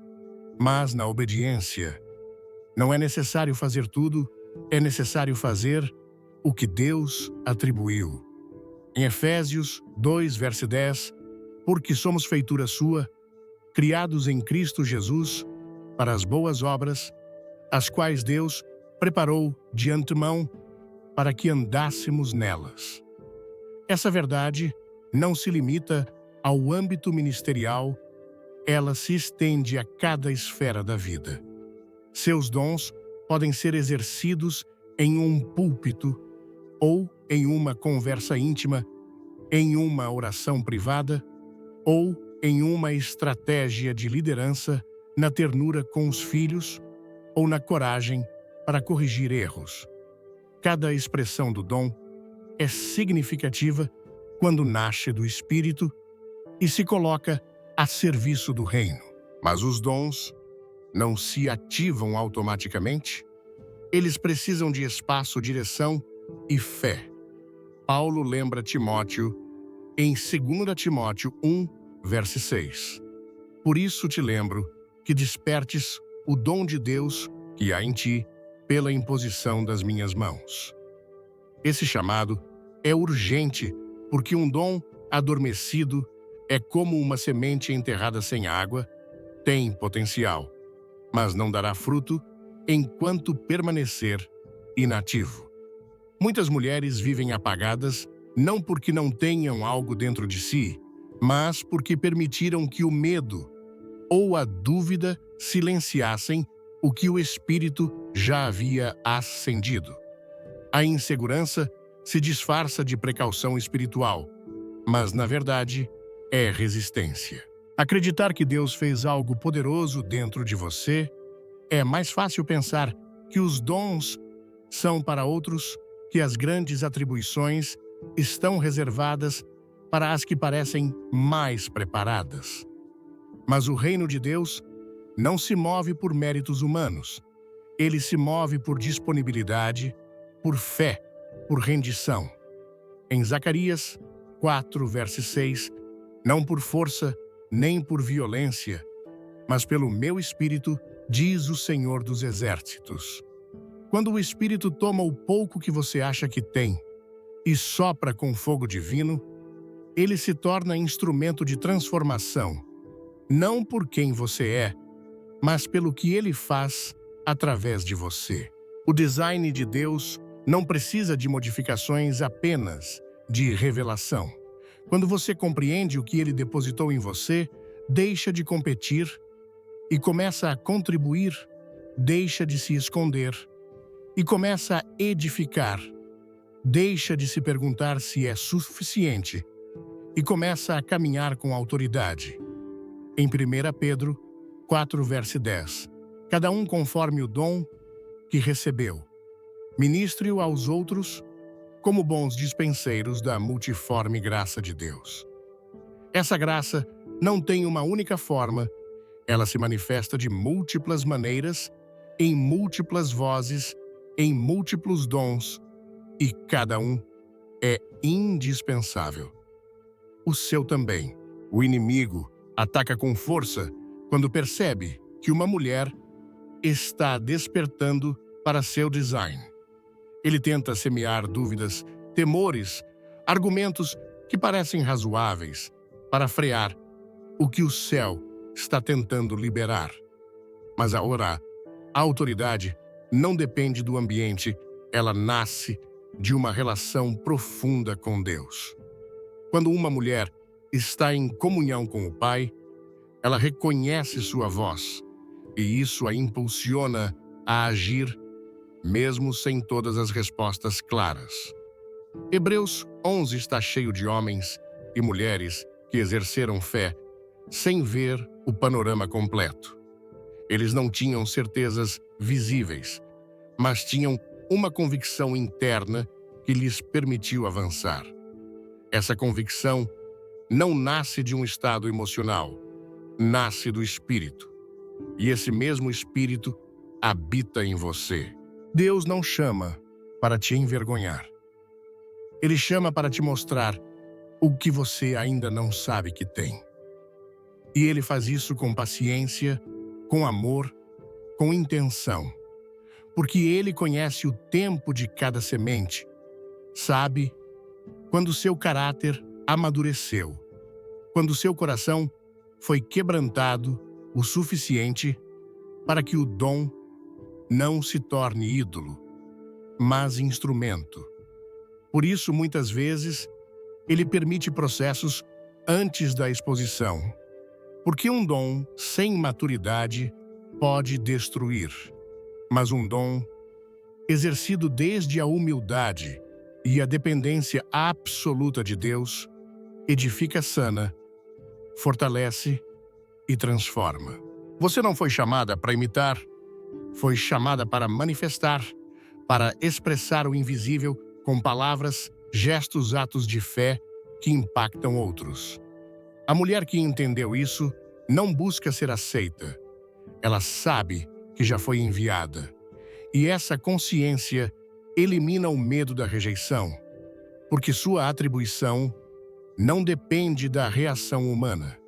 mas na obediência. Não é necessário fazer tudo, é necessário fazer o que Deus atribuiu. Em Efésios 2, verso 10, porque somos feitura sua, criados em Cristo Jesus, para as boas obras, as quais Deus preparou de antemão para que andássemos nelas. Essa verdade não se limita ao âmbito ministerial, ela se estende a cada esfera da vida. Seus dons podem ser exercidos em um púlpito ou em uma conversa íntima, em uma oração privada ou em uma estratégia de liderança, na ternura com os filhos ou na coragem para corrigir erros. Cada expressão do dom é significativa quando nasce do Espírito e se coloca a serviço do reino. Mas os dons não se ativam automaticamente. Eles precisam de espaço, direção e fé. Paulo lembra Timóteo em 2 Timóteo 1, verso 6. Por isso te lembro que despertes o dom de Deus que há em ti pela imposição das minhas mãos. Esse chamado é urgente porque um dom adormecido é como uma semente enterrada sem água, tem potencial, mas não dará fruto enquanto permanecer inativo. Muitas mulheres vivem apagadas não porque não tenham algo dentro de si, mas porque permitiram que o medo ou a dúvida silenciassem o que o Espírito já havia acendido. A insegurança se disfarça de precaução espiritual, mas, na verdade, é resistência. Acreditar que Deus fez algo poderoso dentro de você é mais fácil pensar que os dons são para outros, que as grandes atribuições estão reservadas para as que parecem mais preparadas. Mas o reino de Deus não se move por méritos humanos. Ele se move por disponibilidade, por fé, por rendição. Em Zacarias 4, verso 6, não por força nem por violência, mas pelo meu Espírito, diz o Senhor dos Exércitos. Quando o Espírito toma o pouco que você acha que tem e sopra com fogo divino, ele se torna instrumento de transformação, não por quem você é, mas pelo que ele faz através de você. O design de Deus não precisa de modificações, apenas de revelação. Quando você compreende o que ele depositou em você, deixa de competir e começa a contribuir, deixa de se esconder e começa a edificar. Deixa de se perguntar se é suficiente e começa a caminhar com autoridade. Em 1 Pedro 4, verso 10, cada um conforme o dom que recebeu, ministre-o aos outros como bons dispenseiros da multiforme graça de Deus. Essa graça não tem uma única forma, ela se manifesta de múltiplas maneiras, em múltiplas vozes, em múltiplos dons, e cada um é indispensável. O seu também. O inimigo ataca com força quando percebe que uma mulher está despertando para seu design. Ele tenta semear dúvidas, temores, argumentos que parecem razoáveis para frear o que o céu está tentando liberar. Mas a autoridade não depende do ambiente, ela nasce de uma relação profunda com Deus. Quando uma mulher está em comunhão com o Pai, ela reconhece sua voz, e isso a impulsiona a agir, mesmo sem todas as respostas claras. Hebreus 11 está cheio de homens e mulheres que exerceram fé sem ver o panorama completo. Eles não tinham certezas visíveis, mas tinham uma convicção interna que lhes permitiu avançar. Essa convicção não nasce de um estado emocional, nasce do Espírito. E esse mesmo Espírito habita em você. Deus não chama para te envergonhar. Ele chama para te mostrar o que você ainda não sabe que tem. E ele faz isso com paciência, com amor, com intenção. Porque ele conhece o tempo de cada semente, sabe quando seu caráter amadureceu, quando seu coração foi quebrantado o suficiente para que o dom não se torne ídolo, mas instrumento. Por isso, muitas vezes, ele permite processos antes da exposição, porque um dom sem maturidade pode destruir, mas um dom exercido desde a humildade e a dependência absoluta de Deus edifica, sana, fortalece e transforma. Você não foi chamada para imitar, foi chamada para manifestar, para expressar o invisível com palavras, gestos, atos de fé que impactam outros. A mulher que entendeu isso não busca ser aceita. Ela sabe que já foi enviada. E essa consciência elimina o medo da rejeição, porque sua atribuição não depende da reação humana.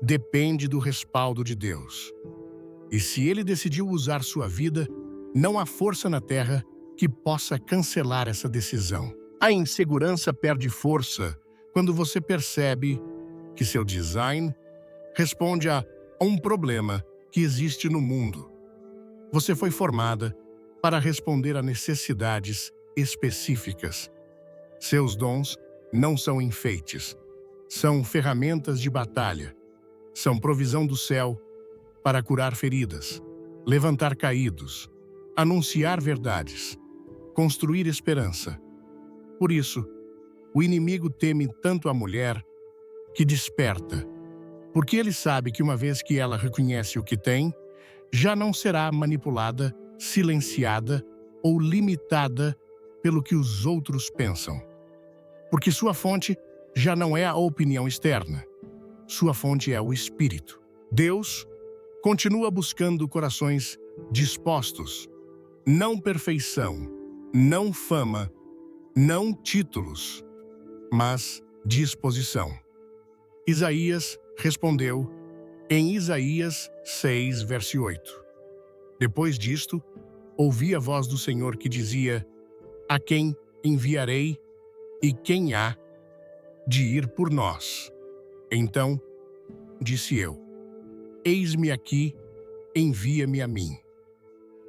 Depende do respaldo de Deus. E se Ele decidiu usar sua vida, não há força na terra que possa cancelar essa decisão. A insegurança perde força quando você percebe que seu design responde a um problema que existe no mundo. Você foi formada para responder a necessidades específicas. Seus dons não são enfeites, são ferramentas de batalha, são provisão do céu para curar feridas, levantar caídos, anunciar verdades, construir esperança. Por isso, o inimigo teme tanto a mulher que desperta, porque ele sabe que uma vez que ela reconhece o que tem, já não será manipulada, silenciada ou limitada pelo que os outros pensam. Porque sua fonte já não é a opinião externa. Sua fonte é o Espírito. Deus continua buscando corações dispostos. Não perfeição, não fama, não títulos, mas disposição. Isaías respondeu em Isaías 6, verso 8. Depois disto, ouvi a voz do Senhor que dizia: a quem enviarei e quem há de ir por nós? Então, disse eu: eis-me aqui, envia-me a mim.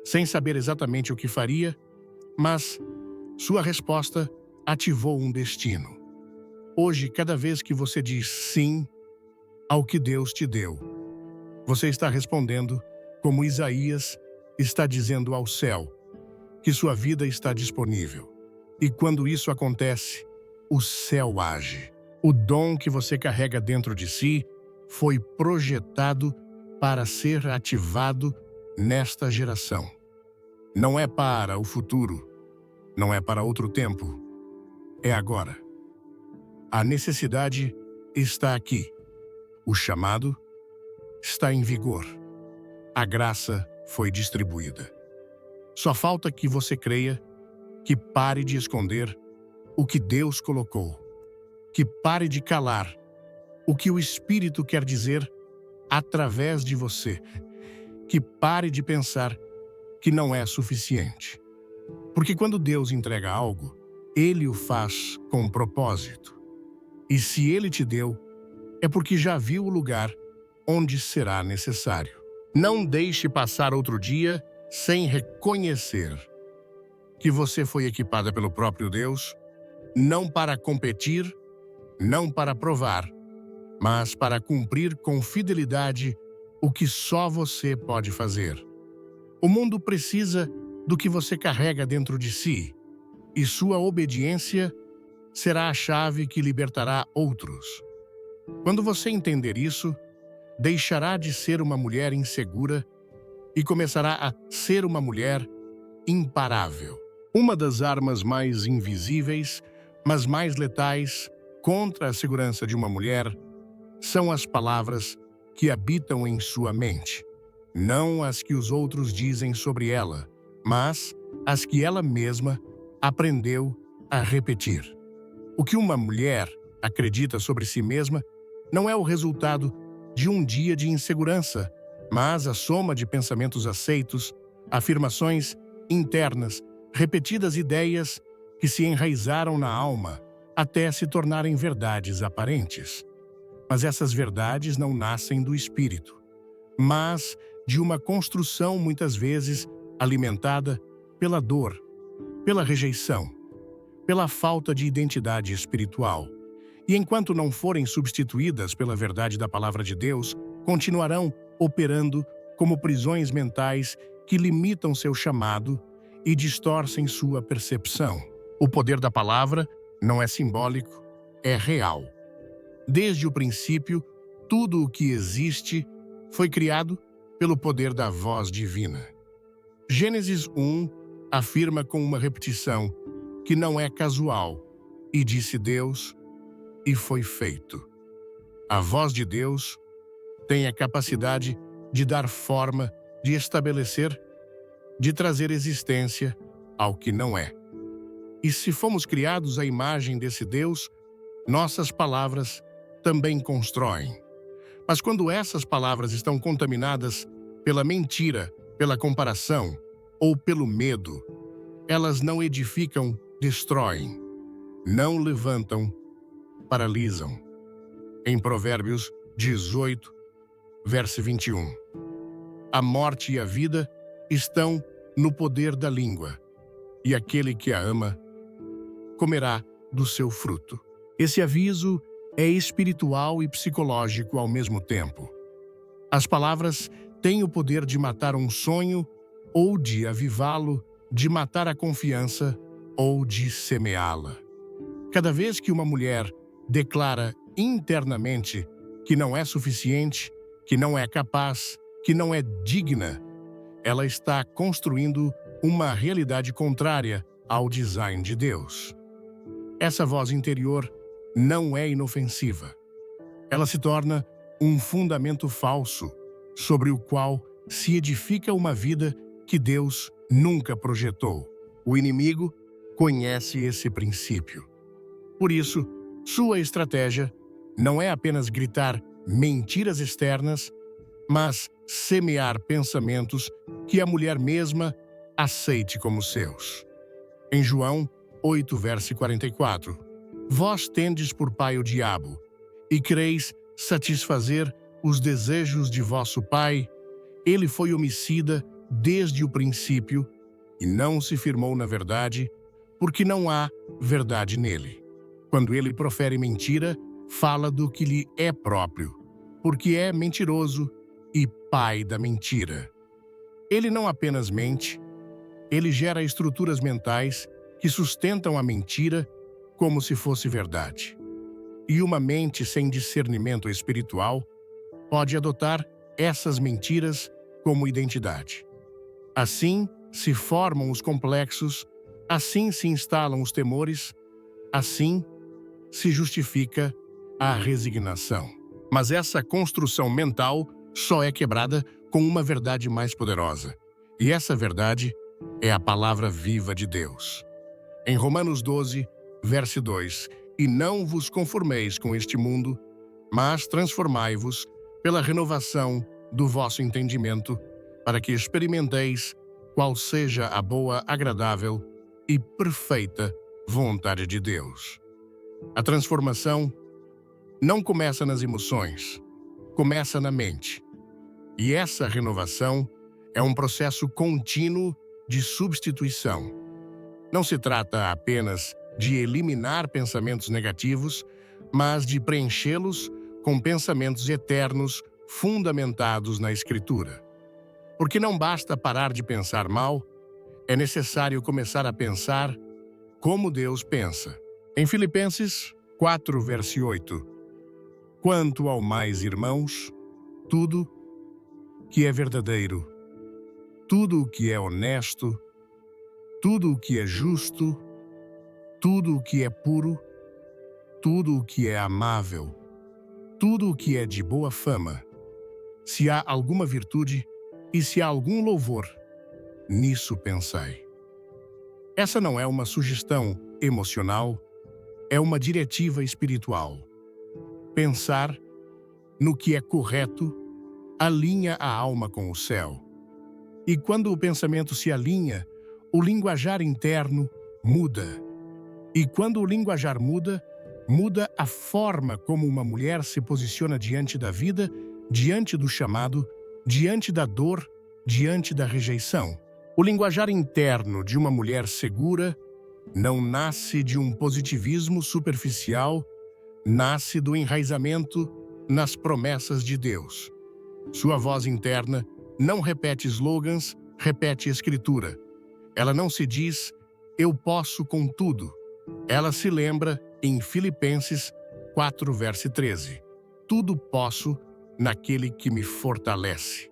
Sem saber exatamente o que faria, mas sua resposta ativou um destino. Hoje, cada vez que você diz sim ao que Deus te deu, você está respondendo como Isaías está dizendo ao céu, que sua vida está disponível. E quando isso acontece, o céu age. O dom que você carrega dentro de si foi projetado para ser ativado nesta geração. Não é para o futuro, não é para outro tempo, é agora. A necessidade está aqui. O chamado está em vigor. A graça foi distribuída. Só falta que você creia, que pare de esconder o que Deus colocou, que pare de calar o que o Espírito quer dizer através de você, que pare de pensar que não é suficiente. Porque quando Deus entrega algo, Ele o faz com propósito. E se Ele te deu, é porque já viu o lugar onde será necessário. Não deixe passar outro dia sem reconhecer que você foi equipada pelo próprio Deus, não para competir, não para provar, mas para cumprir com fidelidade o que só você pode fazer. O mundo precisa do que você carrega dentro de si, e sua obediência será a chave que libertará outros. Quando você entender isso, deixará de ser uma mulher insegura e começará a ser uma mulher imparável. Uma das armas mais invisíveis, mas mais letais contra a segurança de uma mulher são as palavras que habitam em sua mente. Não as que os outros dizem sobre ela, mas as que ela mesma aprendeu a repetir. O que uma mulher acredita sobre si mesma não é o resultado de um dia de insegurança, mas a soma de pensamentos aceitos, afirmações internas, repetidas ideias que se enraizaram na alma até se tornarem verdades aparentes. Mas essas verdades não nascem do espírito, mas de uma construção muitas vezes alimentada pela dor, pela rejeição, pela falta de identidade espiritual. E enquanto não forem substituídas pela verdade da palavra de Deus, continuarão operando como prisões mentais que limitam seu chamado e distorcem sua percepção. O poder da palavra não é simbólico, é real. Desde o princípio, tudo o que existe foi criado pelo poder da voz divina. Gênesis 1 afirma com uma repetição que não é casual, e disse Deus, e foi feito. A voz de Deus tem a capacidade de dar forma, de estabelecer, de trazer existência ao que não é. E se fomos criados à imagem desse Deus, nossas palavras também constroem. Mas quando essas palavras estão contaminadas pela mentira, pela comparação ou pelo medo, elas não edificam, destroem, não levantam, paralisam. Em Provérbios 18, verso 21. A morte e a vida estão no poder da língua, e aquele que a ama comerá do seu fruto. Esse aviso é espiritual e psicológico ao mesmo tempo. As palavras têm o poder de matar um sonho ou de avivá-lo, de matar a confiança ou de semeá-la. Cada vez que uma mulher declara internamente que não é suficiente, que não é capaz, que não é digna, ela está construindo uma realidade contrária ao design de Deus. Essa voz interior não é inofensiva. Ela se torna um fundamento falso sobre o qual se edifica uma vida que Deus nunca projetou. O inimigo conhece esse princípio. Por isso, sua estratégia não é apenas gritar mentiras externas, mas semear pensamentos que a mulher mesma aceite como seus. Em João 8, verso 44, vós tendes por pai o diabo, e quereis satisfazer os desejos de vosso pai. Ele foi homicida desde o princípio e não se firmou na verdade, porque não há verdade nele. Quando ele profere mentira, fala do que lhe é próprio, porque é mentiroso e pai da mentira. Ele não apenas mente, ele gera estruturas mentais que sustentam a mentira como se fosse verdade. E uma mente sem discernimento espiritual pode adotar essas mentiras como identidade. Assim se formam os complexos, assim se instalam os temores, assim se justifica a resignação. Mas essa construção mental só é quebrada com uma verdade mais poderosa. E essa verdade é a palavra viva de Deus. Em Romanos 12, verso 2, e não vos conformeis com este mundo, mas transformai-vos pela renovação do vosso entendimento, para que experimenteis qual seja a boa, agradável e perfeita vontade de Deus. A transformação não começa nas emoções, começa na mente. E essa renovação é um processo contínuo de substituição. Não se trata apenas de eliminar pensamentos negativos, mas de preenchê-los com pensamentos eternos fundamentados na Escritura. Porque não basta parar de pensar mal, é necessário começar a pensar como Deus pensa. Em Filipenses 4, verso 8, quanto ao mais, irmãos, tudo que é verdadeiro, tudo o que é honesto, tudo o que é justo, tudo o que é puro, tudo o que é amável, tudo o que é de boa fama, se há alguma virtude e se há algum louvor, nisso pensai. Essa não é uma sugestão emocional, é uma diretiva espiritual. Pensar no que é correto alinha a alma com o céu. E quando o pensamento se alinha, o linguajar interno muda. E quando o linguajar muda, muda a forma como uma mulher se posiciona diante da vida, diante do chamado, diante da dor, diante da rejeição. O linguajar interno de uma mulher segura não nasce de um positivismo superficial, nasce do enraizamento nas promessas de Deus. Sua voz interna não repete slogans, repete escritura. Ela não se diz, eu posso com tudo. Ela se lembra em Filipenses 4, verso 13. Tudo posso naquele que me fortalece.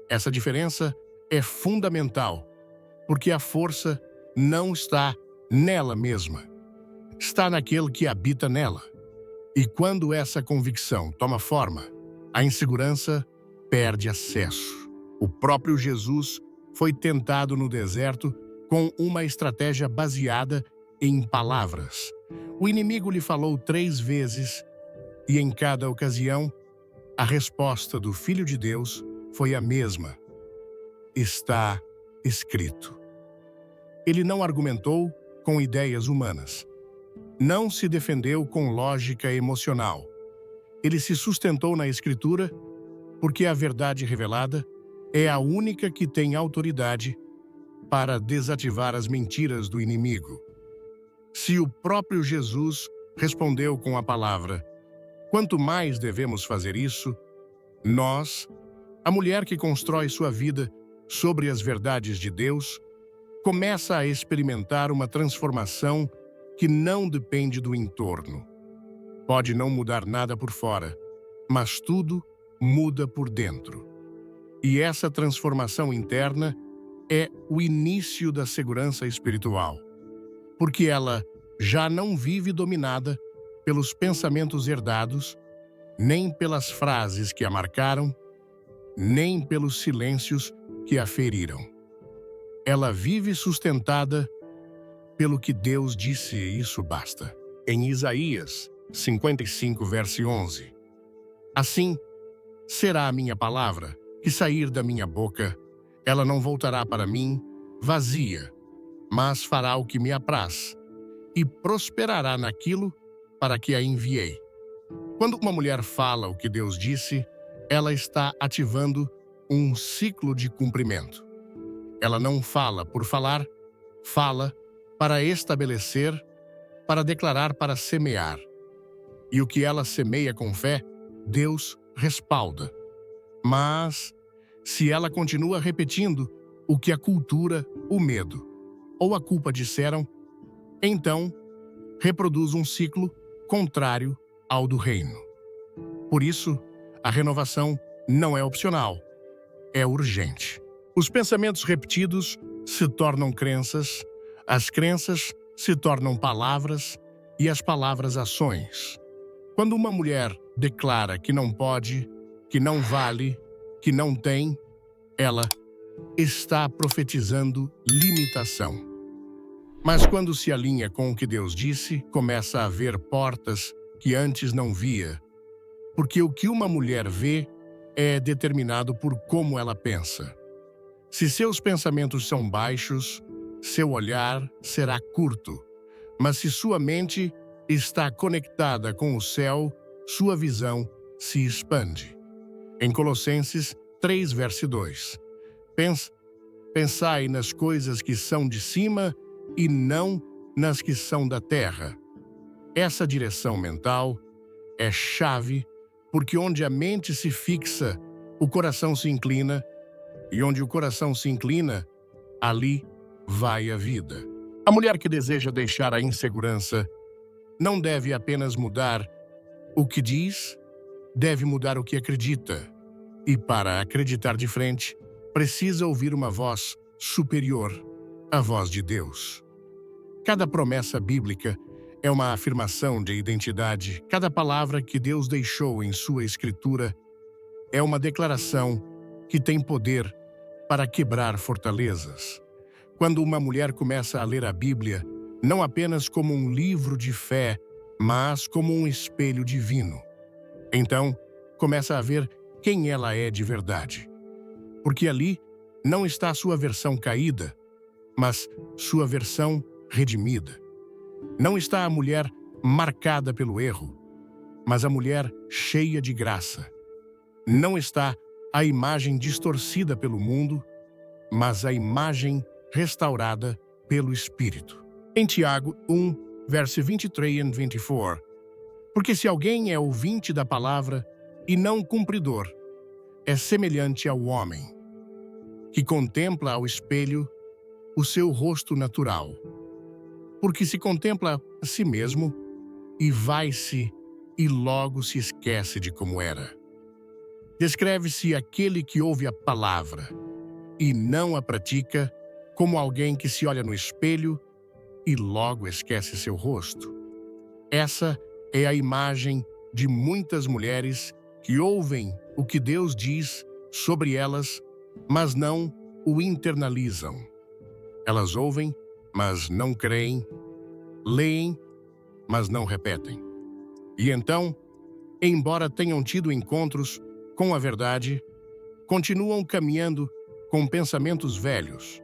Essa diferença é fundamental, porque a força não está nela mesma, está naquele que habita nela. E quando essa convicção toma forma, a insegurança perde acesso. O próprio Jesus foi tentado no deserto com uma estratégia baseada em palavras. O inimigo lhe falou 3 vezes e em cada ocasião, a resposta do Filho de Deus foi a mesma. Está escrito. Ele não argumentou com ideias humanas. Não se defendeu com lógica emocional. Ele se sustentou na Escritura porque a verdade revelada é a única que tem autoridade para desativar as mentiras do inimigo. Se o próprio Jesus respondeu com a palavra, quanto mais devemos fazer isso, nós, a mulher que constrói sua vida sobre as verdades de Deus, começa a experimentar uma transformação que não depende do entorno. Pode não mudar nada por fora, mas tudo muda por dentro. E essa transformação interna é o início da segurança espiritual, porque ela já não vive dominada pelos pensamentos herdados, nem pelas frases que a marcaram, nem pelos silêncios que a feriram. Ela vive sustentada pelo que Deus disse, e isso basta. Em Isaías 55, verso 11. Assim será a minha palavra que sair da minha boca. Ela não voltará para mim vazia, mas fará o que me apraz e prosperará naquilo para que a enviei. Quando uma mulher fala o que Deus disse, ela está ativando um ciclo de cumprimento. Ela não fala por falar, fala para estabelecer, para declarar, para semear. E o que ela semeia com fé, Deus respalda. Mas, se ela continua repetindo o que a cultura, o medo ou a culpa disseram, então reproduz um ciclo contrário ao do reino. Por isso, a renovação não é opcional, é urgente. Os pensamentos repetidos se tornam crenças, as crenças se tornam palavras e as palavras ações. Quando uma mulher declara que não pode, que não vale, que não tem, ela está profetizando limitação. Mas quando se alinha com o que Deus disse, começa a ver portas que antes não via, porque o que uma mulher vê é determinado por como ela pensa. Se seus pensamentos são baixos, seu olhar será curto, mas se sua mente está conectada com o céu, sua visão se expande. Em Colossenses 3, verso 2. Pensai nas coisas que são de cima e não nas que são da terra. Essa direção mental é chave, porque onde a mente se fixa, o coração se inclina, e onde o coração se inclina, ali vai a vida. A mulher que deseja deixar a insegurança não deve apenas mudar o que diz, deve mudar o que acredita. E para acreditar de frente, precisa ouvir uma voz superior, a voz de Deus. Cada promessa bíblica é uma afirmação de identidade. Cada palavra que Deus deixou em sua Escritura é uma declaração que tem poder para quebrar fortalezas. Quando uma mulher começa a ler a Bíblia, não apenas como um livro de fé, mas como um espelho divino, então começa a ver quem ela é de verdade. Porque ali não está sua versão caída, mas sua versão redimida. Não está a mulher marcada pelo erro, mas a mulher cheia de graça. Não está a imagem distorcida pelo mundo, mas a imagem restaurada pelo Espírito. Em Tiago 1, verso 23 e 24. Porque se alguém é ouvinte da palavra e não cumpridor, é semelhante ao homem, que contempla ao espelho o seu rosto natural. Porque se contempla a si mesmo e vai-se e logo se esquece de como era. Descreve-se aquele que ouve a palavra e não a pratica, como alguém que se olha no espelho e logo esquece seu rosto. Essa é a imagem de muitas mulheres que ouvem o que Deus diz sobre elas, mas não o internalizam. Elas ouvem, mas não creem, leem, mas não repetem. E então, embora tenham tido encontros com a verdade, continuam caminhando com pensamentos velhos.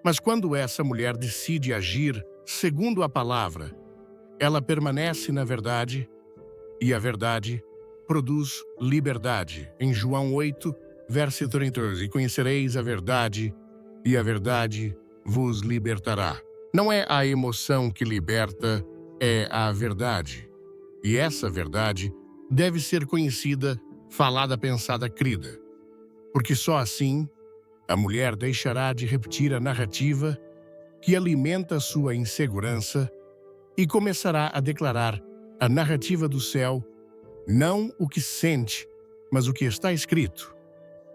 Mas quando essa mulher decide agir segundo a palavra, ela permanece na verdade, e a verdade produz liberdade. Em João 8, verso 32, e conhecereis a verdade, e a verdade vos libertará. Não é a emoção que liberta, é a verdade. E essa verdade deve ser conhecida, falada, pensada, crida. Porque só assim a mulher deixará de repetir a narrativa que alimenta sua insegurança e começará a declarar a narrativa do céu, não o que sente, mas o que está escrito.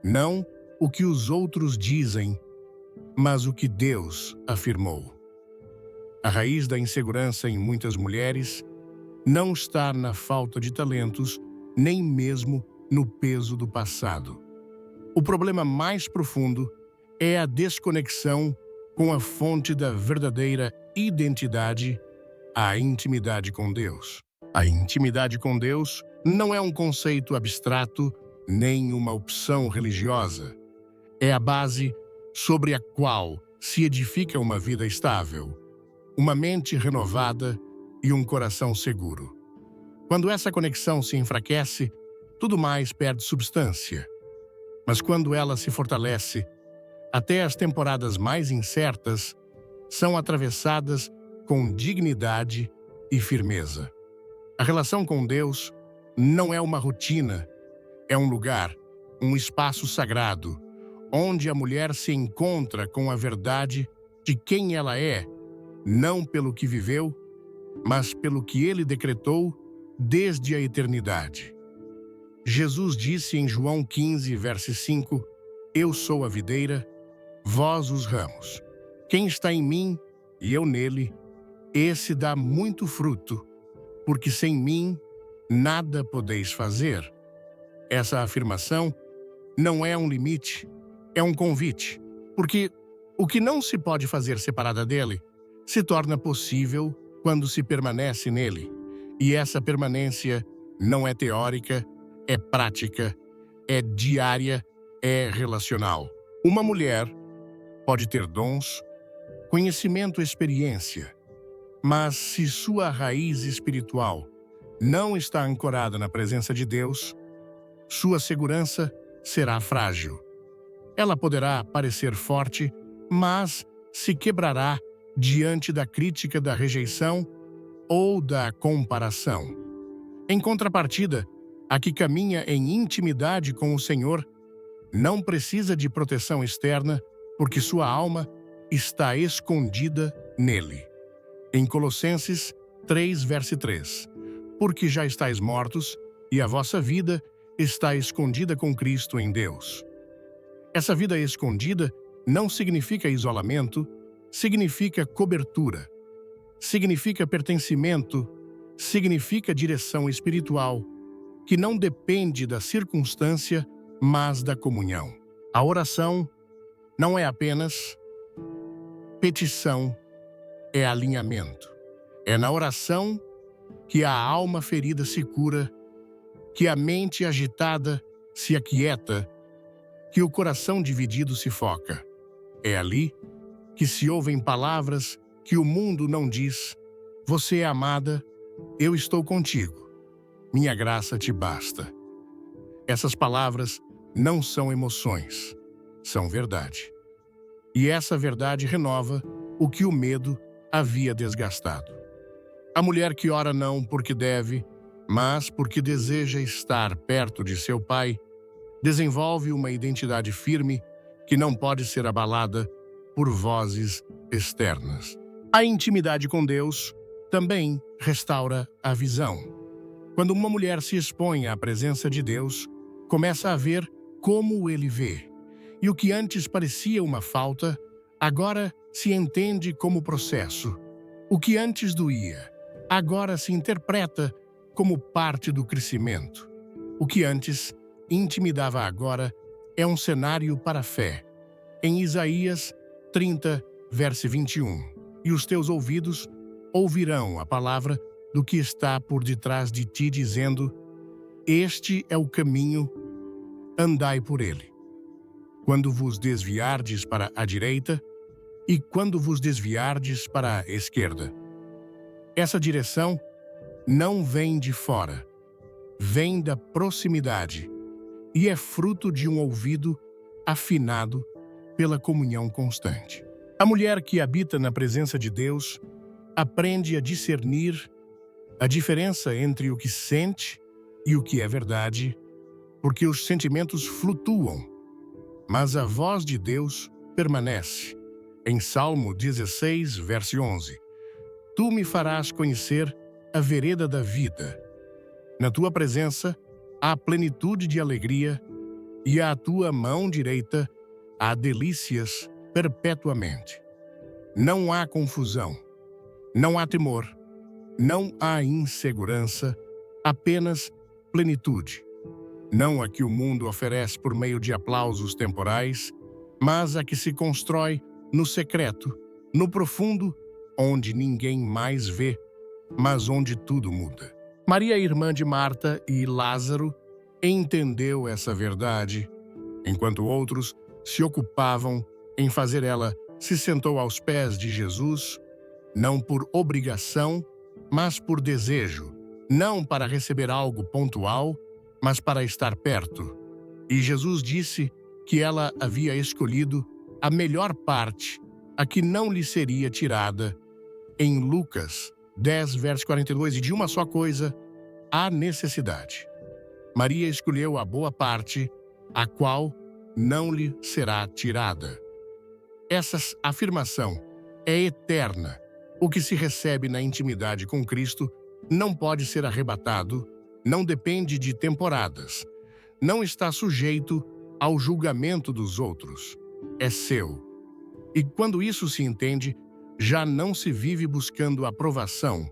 Não o que os outros dizem, mas o que Deus afirmou. A raiz da insegurança em muitas mulheres não está na falta de talentos, nem mesmo no peso do passado. O problema mais profundo é a desconexão com a fonte da verdadeira identidade, a intimidade com Deus. A intimidade com Deus não é um conceito abstrato, nem uma opção religiosa. É a base sobre a qual se edifica uma vida estável, uma mente renovada e um coração seguro. Quando essa conexão se enfraquece, tudo mais perde substância. Mas quando ela se fortalece, até as temporadas mais incertas são atravessadas com dignidade e firmeza. A relação com Deus não é uma rotina, é um lugar, um espaço sagrado, onde a mulher se encontra com a verdade de quem ela é, não pelo que viveu, mas pelo que ele decretou desde a eternidade. Jesus disse em João 15, verso 5, Eu sou a videira, vós os ramos. Quem está em mim e eu nele, esse dá muito fruto, porque sem mim nada podeis fazer. Essa afirmação não é um limite, é um convite, porque o que não se pode fazer separada dele se torna possível quando se permanece nele. E essa permanência não é teórica, é prática, é diária, é relacional. Uma mulher pode ter dons, conhecimento, experiência, mas se sua raiz espiritual não está ancorada na presença de Deus, sua segurança será frágil. Ela poderá parecer forte, mas se quebrará diante da crítica, da rejeição ou da comparação. Em contrapartida, a que caminha em intimidade com o Senhor não precisa de proteção externa, porque sua alma está escondida nele. Em Colossenses 3, verso 3, porque já estáis mortos e a vossa vida está escondida com Cristo em Deus. Essa vida escondida não significa isolamento, significa cobertura, significa pertencimento, significa direção espiritual, que não depende da circunstância, mas da comunhão. A oração não é apenas petição, é alinhamento. É na oração que a alma ferida se cura, que a mente agitada se aquieta, que o coração dividido se foca. É ali que se ouvem palavras que o mundo não diz. Você é amada, eu estou contigo. Minha graça te basta. Essas palavras não são emoções, são verdade. E essa verdade renova o que o medo havia desgastado. A mulher que ora não porque deve, mas porque deseja estar perto de seu pai, desenvolve uma identidade firme que não pode ser abalada por vozes externas. A intimidade com Deus também restaura a visão. Quando uma mulher se expõe à presença de Deus, começa a ver como ele vê. E o que antes parecia uma falta, agora se entende como processo. O que antes doía, agora se interpreta como parte do crescimento. O que antes intimidava agora é um cenário para a fé. Em Isaías 30, verso 21. E os teus ouvidos ouvirão a palavra do que está por detrás de ti, dizendo: este é o caminho, andai por ele. Quando vos desviardes para a direita e quando vos desviardes para a esquerda. Essa direção não vem de fora, vem da proximidade e é fruto de um ouvido afinado pela comunhão constante. A mulher que habita na presença de Deus aprende a discernir a diferença entre o que sente e o que é verdade, porque os sentimentos flutuam, mas a voz de Deus permanece. Em Salmo 16, verso 11, tu me farás conhecer a vereda da vida. Na tua presença há plenitude de alegria, e à tua mão direita há delícias perpetuamente. Não há confusão, não há temor, não há insegurança, apenas plenitude. Não a que o mundo oferece por meio de aplausos temporais, mas a que se constrói no secreto, no profundo, onde ninguém mais vê, mas onde tudo muda. Maria, irmã de Marta e Lázaro, entendeu essa verdade, enquanto outros se ocupavam em fazer ela se sentou aos pés de Jesus, não por obrigação, mas por desejo, não para receber algo pontual, mas para estar perto. E Jesus disse que ela havia escolhido a melhor parte, a que não lhe seria tirada. Em Lucas 10, verso 42, e de uma só coisa há necessidade. Maria escolheu a boa parte, a qual não lhe será tirada. Essa afirmação é eterna. O que se recebe na intimidade com Cristo não pode ser arrebatado, não depende de temporadas, não está sujeito ao julgamento dos outros. É seu. E quando isso se entende, já não se vive buscando aprovação,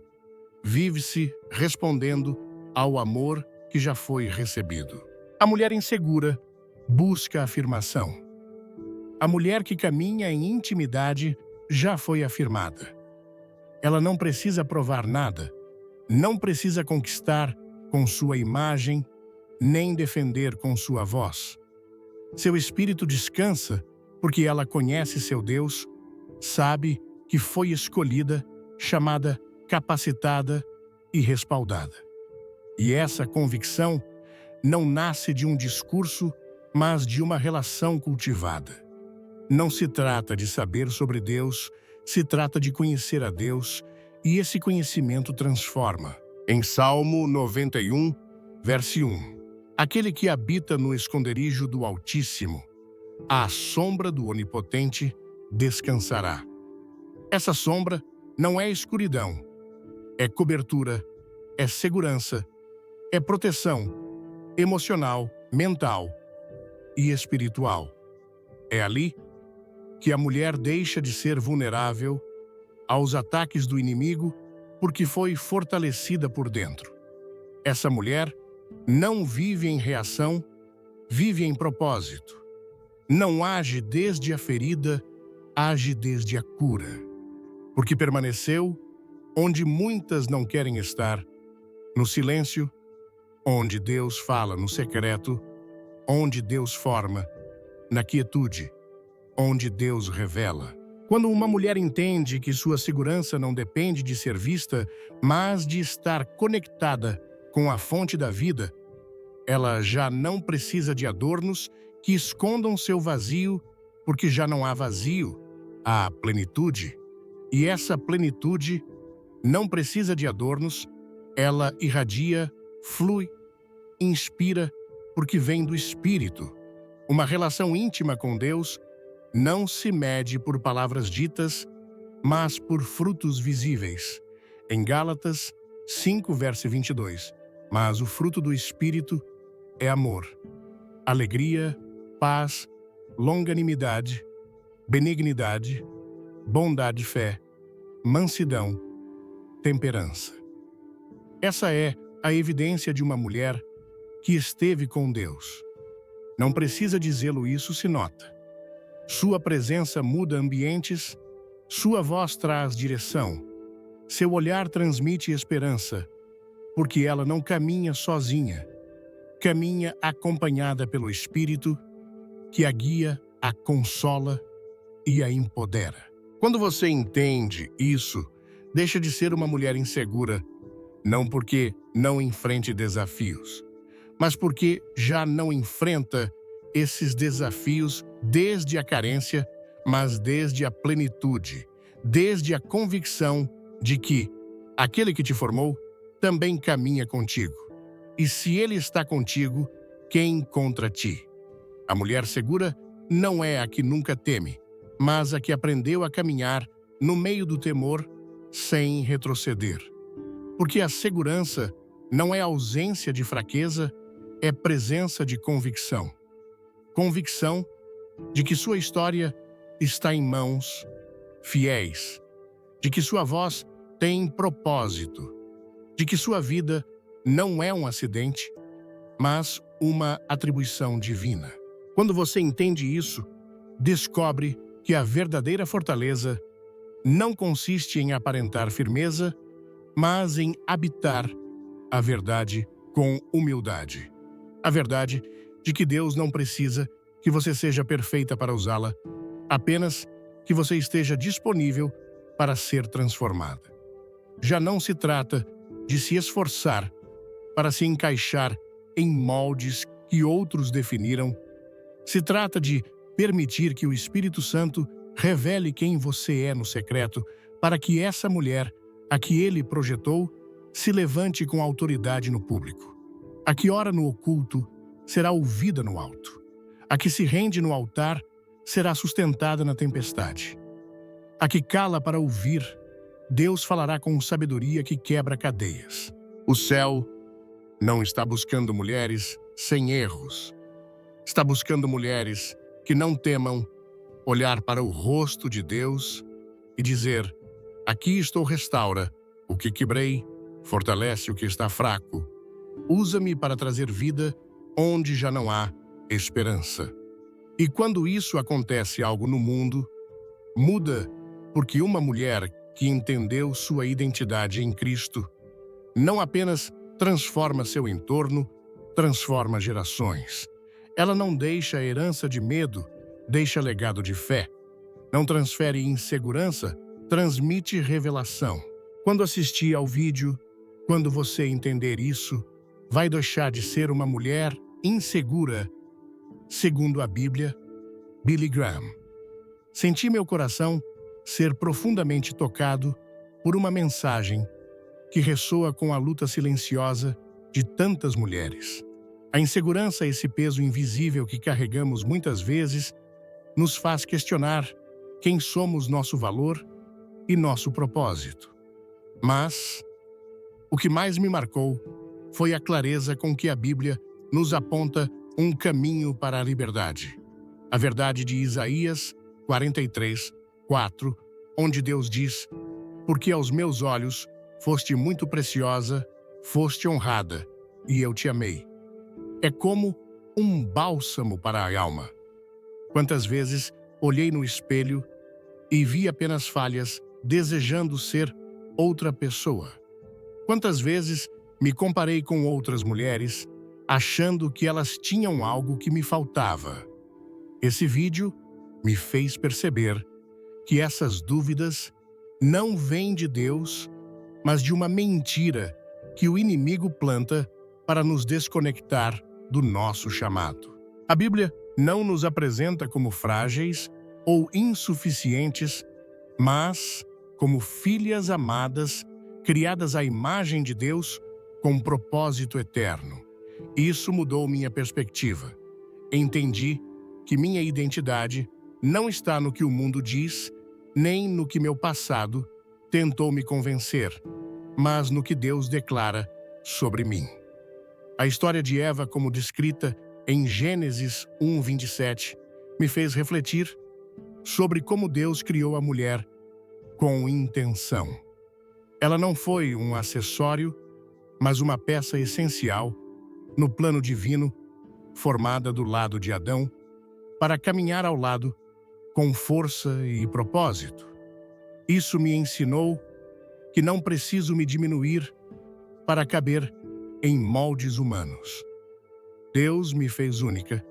vive-se respondendo ao amor que já foi recebido. A mulher insegura busca afirmação. A mulher que caminha em intimidade já foi afirmada. Ela não precisa provar nada, não precisa conquistar com sua imagem, nem defender com sua voz. Seu espírito descansa porque ela conhece seu Deus, sabe que foi escolhida, chamada, capacitada e respaldada. E essa convicção não nasce de um discurso, mas de uma relação cultivada. Não se trata de saber sobre Deus, se trata de conhecer a Deus, e esse conhecimento transforma. Em Salmo 91, verso 1, aquele que habita no esconderijo do Altíssimo, à sombra do Onipotente, descansará. Essa sombra não é escuridão, é cobertura, é segurança, é proteção emocional, mental e espiritual. É ali que a mulher deixa de ser vulnerável aos ataques do inimigo porque foi fortalecida por dentro. Essa mulher não vive em reação, vive em propósito. Não age desde a ferida, age desde a cura. Porque permaneceu onde muitas não querem estar, no silêncio, onde Deus fala no secreto, onde Deus forma, na quietude, onde Deus revela. Quando uma mulher entende que sua segurança não depende de ser vista, mas de estar conectada com a fonte da vida, ela já não precisa de adornos que escondam seu vazio, porque já não há vazio, há plenitude. E essa plenitude não precisa de adornos, ela irradia, flui, inspira, porque vem do Espírito. Uma relação íntima com Deus não se mede por palavras ditas, mas por frutos visíveis. Em Gálatas 5, verso 22. Mas o fruto do Espírito é amor, alegria, paz, longanimidade, benignidade, bondade, fé, mansidão, temperança. Essa é a evidência de uma mulher que esteve com Deus. Não precisa dizê-lo, isso se nota. Sua presença muda ambientes, sua voz traz direção, seu olhar transmite esperança, porque ela não caminha sozinha, caminha acompanhada pelo Espírito, que a guia, a consola e a empodera. Quando você entende isso, deixa de ser uma mulher insegura, não porque não enfrente desafios, mas porque já não enfrenta esses desafios desde a carência, mas desde a plenitude, desde a convicção de que aquele que te formou também caminha contigo. E se ele está contigo, quem contra ti? A mulher segura não é a que nunca teme, mas a que aprendeu a caminhar no meio do temor sem retroceder. Porque a segurança não é ausência de fraqueza, é presença de convicção. Convicção de que sua história está em mãos fiéis, de que sua voz tem propósito, de que sua vida não é um acidente, mas uma atribuição divina. Quando você entende isso, descobre que a verdadeira fortaleza não consiste em aparentar firmeza, mas em habitar a verdade com humildade. A verdade de que Deus não precisa que você seja perfeita para usá-la, apenas que você esteja disponível para ser transformada. Já não se trata de se esforçar para se encaixar em moldes que outros definiram. Se trata de permitir que o Espírito Santo revele quem você é no secreto, para que essa mulher, a que ele projetou, se levante com autoridade no público. A que ora no oculto será ouvida no alto. A que se rende no altar será sustentada na tempestade. A que cala para ouvir, Deus falará com sabedoria que quebra cadeias. O céu não está buscando mulheres sem erros. Está buscando mulheres que não temam olhar para o rosto de Deus e dizer: aqui estou, restaura o que quebrei, fortalece o que está fraco. Usa-me para trazer vida onde já não há esperança. E quando isso acontece, algo no mundo muda, porque uma mulher que entendeu sua identidade em Cristo não apenas transforma seu entorno, transforma gerações. Ela não deixa herança de medo, deixa legado de fé. Não transfere insegurança, transmite revelação. Quando assistir ao vídeo, quando você entender isso, vai deixar de ser uma mulher insegura, segundo a Bíblia, Billy Graham. Senti meu coração ser profundamente tocado por uma mensagem que ressoa com a luta silenciosa de tantas mulheres. A insegurança, esse peso invisível que carregamos muitas vezes, nos faz questionar quem somos, nosso valor e nosso propósito. Mas o que mais me marcou foi a clareza com que a Bíblia nos aponta um caminho para a liberdade. A verdade de Isaías 43, 4, onde Deus diz: porque aos meus olhos foste muito preciosa, foste honrada, e eu te amei. É como um bálsamo para a alma. Quantas vezes olhei no espelho e vi apenas falhas, desejando ser outra pessoa. Quantas vezes me comparei com outras mulheres, achando que elas tinham algo que me faltava. Esse vídeo me fez perceber que essas dúvidas não vêm de Deus, mas de uma mentira que o inimigo planta para nos desconectar do nosso chamado. A Bíblia não nos apresenta como frágeis ou insuficientes, mas como filhas amadas, criadas à imagem de Deus com propósito eterno. Isso mudou minha perspectiva. Entendi que minha identidade não está no que o mundo diz, nem no que meu passado tentou me convencer, mas no que Deus declara sobre mim. A história de Eva, como descrita em Gênesis 1:27, me fez refletir sobre como Deus criou a mulher com intenção. Ela não foi um acessório, mas uma peça essencial no plano divino, formada do lado de Adão, para caminhar ao lado com força e propósito. Isso me ensinou que não preciso me diminuir para caber em moldes humanos. Deus me fez única,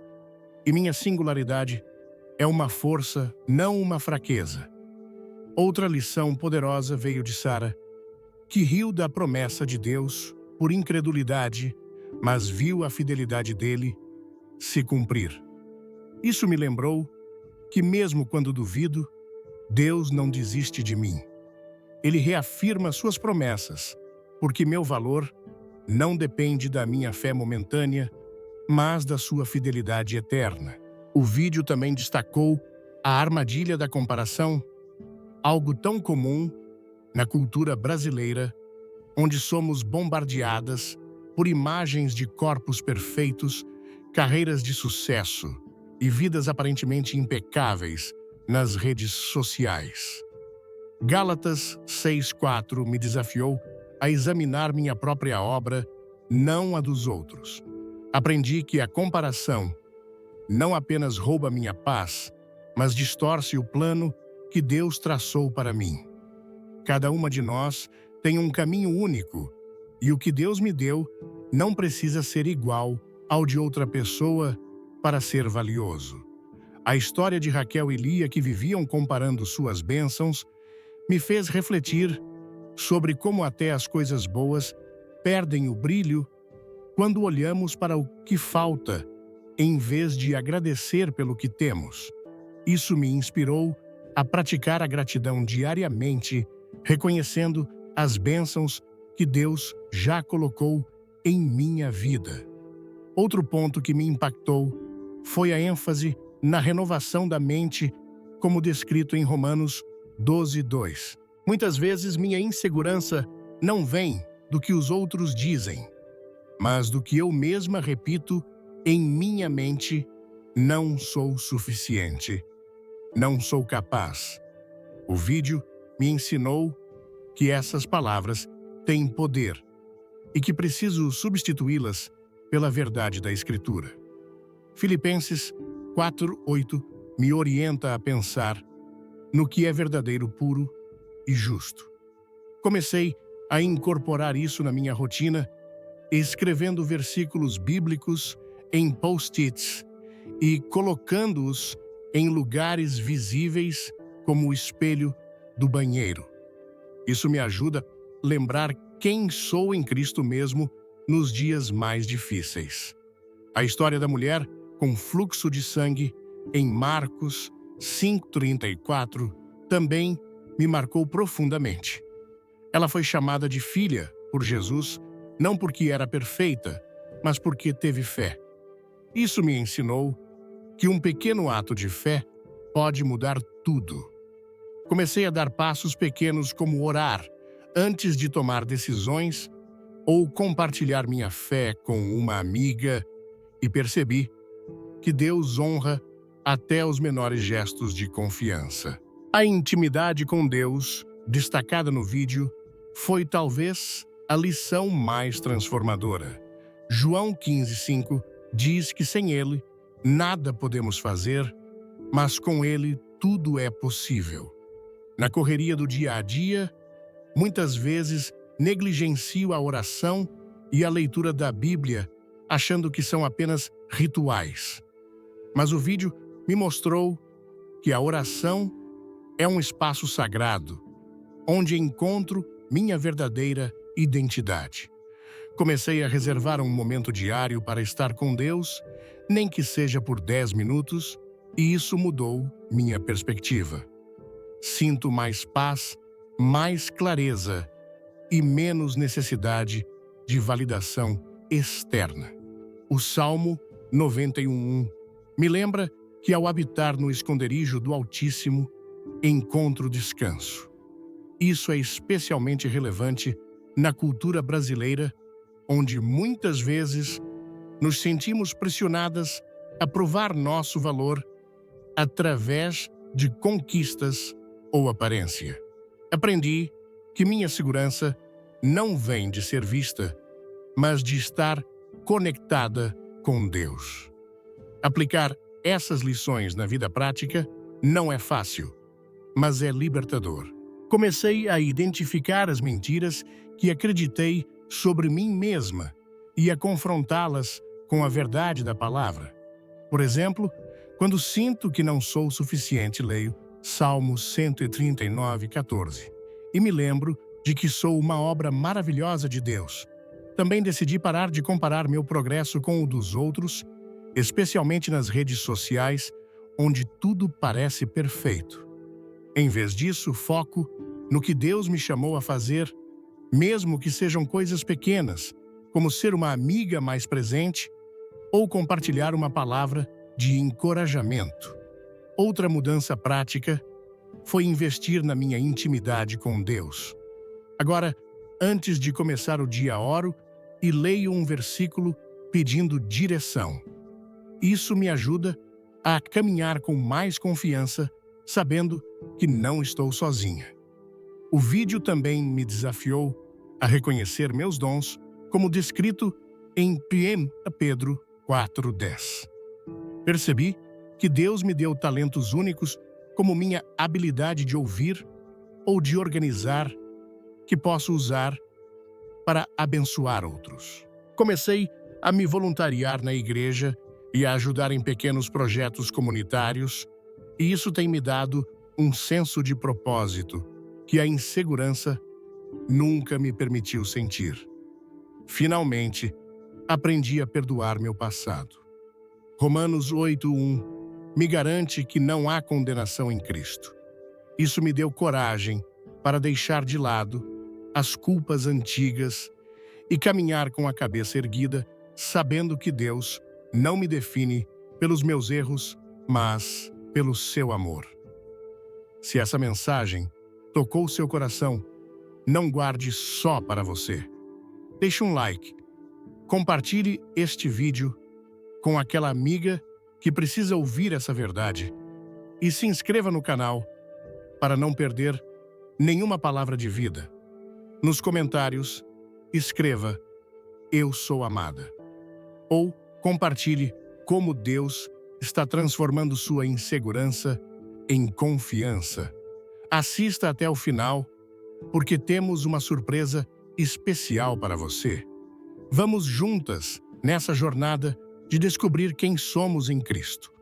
e minha singularidade é uma força, não uma fraqueza. Outra lição poderosa veio de Sara, que riu da promessa de Deus por incredulidade, mas viu a fidelidade dele se cumprir. Isso me lembrou que mesmo quando duvido, Deus não desiste de mim. Ele reafirma suas promessas, porque meu valor não depende da minha fé momentânea, mas da sua fidelidade eterna. O vídeo também destacou a armadilha da comparação, algo tão comum na cultura brasileira, onde somos bombardeadas por imagens de corpos perfeitos, carreiras de sucesso e vidas aparentemente impecáveis nas redes sociais. Gálatas 6:4 me desafiou a examinar minha própria obra, não a dos outros. Aprendi que a comparação não apenas rouba minha paz, mas distorce o plano que Deus traçou para mim. Cada uma de nós tem um caminho único, e o que Deus me deu não precisa ser igual ao de outra pessoa para ser valioso. A história de Raquel e Lia, que viviam comparando suas bênçãos, me fez refletir sobre como até as coisas boas perdem o brilho quando olhamos para o que falta, em vez de agradecer pelo que temos. Isso me inspirou a praticar a gratidão diariamente, reconhecendo as bênçãos que Deus já colocou em minha vida. Outro ponto que me impactou foi a ênfase na renovação da mente, como descrito em Romanos 12:2. Muitas vezes minha insegurança não vem do que os outros dizem, mas do que eu mesma repito em minha mente: não sou suficiente, não sou capaz. O vídeo me ensinou que essas palavras têm poder e que preciso substituí-las pela verdade da Escritura. Filipenses 4:8 me orienta a pensar no que é verdadeiro, puro e justo. Comecei a incorporar isso na minha rotina, escrevendo versículos bíblicos em post-its e colocando-os em lugares visíveis, como o espelho do banheiro. Isso me ajuda a lembrar quem sou em Cristo mesmo nos dias mais difíceis. A história da mulher com fluxo de sangue em Marcos 5:34 também me marcou profundamente. Ela foi chamada de filha por Jesus, não porque era perfeita, mas porque teve fé. Isso me ensinou que um pequeno ato de fé pode mudar tudo. Comecei a dar passos pequenos, como orar antes de tomar decisões ou compartilhar minha fé com uma amiga, e percebi que Deus honra até os menores gestos de confiança. A intimidade com Deus, destacada no vídeo, foi talvez a lição mais transformadora. João 15:5 diz que sem Ele nada podemos fazer, mas com Ele tudo é possível. Na correria do dia a dia, muitas vezes negligencio a oração e a leitura da Bíblia, achando que são apenas rituais. Mas o vídeo me mostrou que a oração é um espaço sagrado, onde encontro minha verdadeira identidade. Comecei a reservar um momento diário para estar com Deus, nem que seja por 10 minutos, e isso mudou minha perspectiva. Sinto mais paz, mais clareza e menos necessidade de validação externa. O Salmo 91:1 me lembra que ao habitar no esconderijo do Altíssimo, encontro descanso. Isso é especialmente relevante na cultura brasileira, onde muitas vezes nos sentimos pressionadas a provar nosso valor através de conquistas ou aparência. Aprendi que minha segurança não vem de ser vista, mas de estar conectada com Deus. Aplicar essas lições na vida prática não é fácil, mas é libertador. Comecei a identificar as mentiras que acreditei sobre mim mesma e a confrontá-las com a verdade da palavra. Por exemplo, quando sinto que não sou suficiente, leio Salmos 139:14 e me lembro de que sou uma obra maravilhosa de Deus. Também decidi parar de comparar meu progresso com o dos outros, especialmente nas redes sociais, onde tudo parece perfeito. Em vez disso, foco no que Deus me chamou a fazer, mesmo que sejam coisas pequenas, como ser uma amiga mais presente ou compartilhar uma palavra de encorajamento. Outra mudança prática foi investir na minha intimidade com Deus. Agora, antes de começar o dia, oro e leio um versículo pedindo direção. Isso me ajuda a caminhar com mais confiança, sabendo que não estou sozinha. O vídeo também me desafiou a reconhecer meus dons, como descrito em 1 Pedro 4:10. Percebi que Deus me deu talentos únicos, como minha habilidade de ouvir ou de organizar, que posso usar para abençoar outros. Comecei a me voluntariar na igreja e a ajudar em pequenos projetos comunitários, e isso tem me dado um senso de propósito que a insegurança nunca me permitiu sentir. Finalmente, aprendi a perdoar meu passado. Romanos 8:1 me garante que não há condenação em Cristo. Isso me deu coragem para deixar de lado as culpas antigas e caminhar com a cabeça erguida, sabendo que Deus não me define pelos meus erros, mas pelo seu amor. Se essa mensagem tocou seu coração, não guarde só para você. Deixe um like, compartilhe este vídeo com aquela amiga que precisa ouvir essa verdade e se inscreva no canal para não perder nenhuma palavra de vida. Nos comentários, escreva "Eu sou amada" ou compartilhe como Deus está transformando sua insegurança em confiança. Assista até o final, porque temos uma surpresa especial para você. Vamos juntas nessa jornada de descobrir quem somos em Cristo.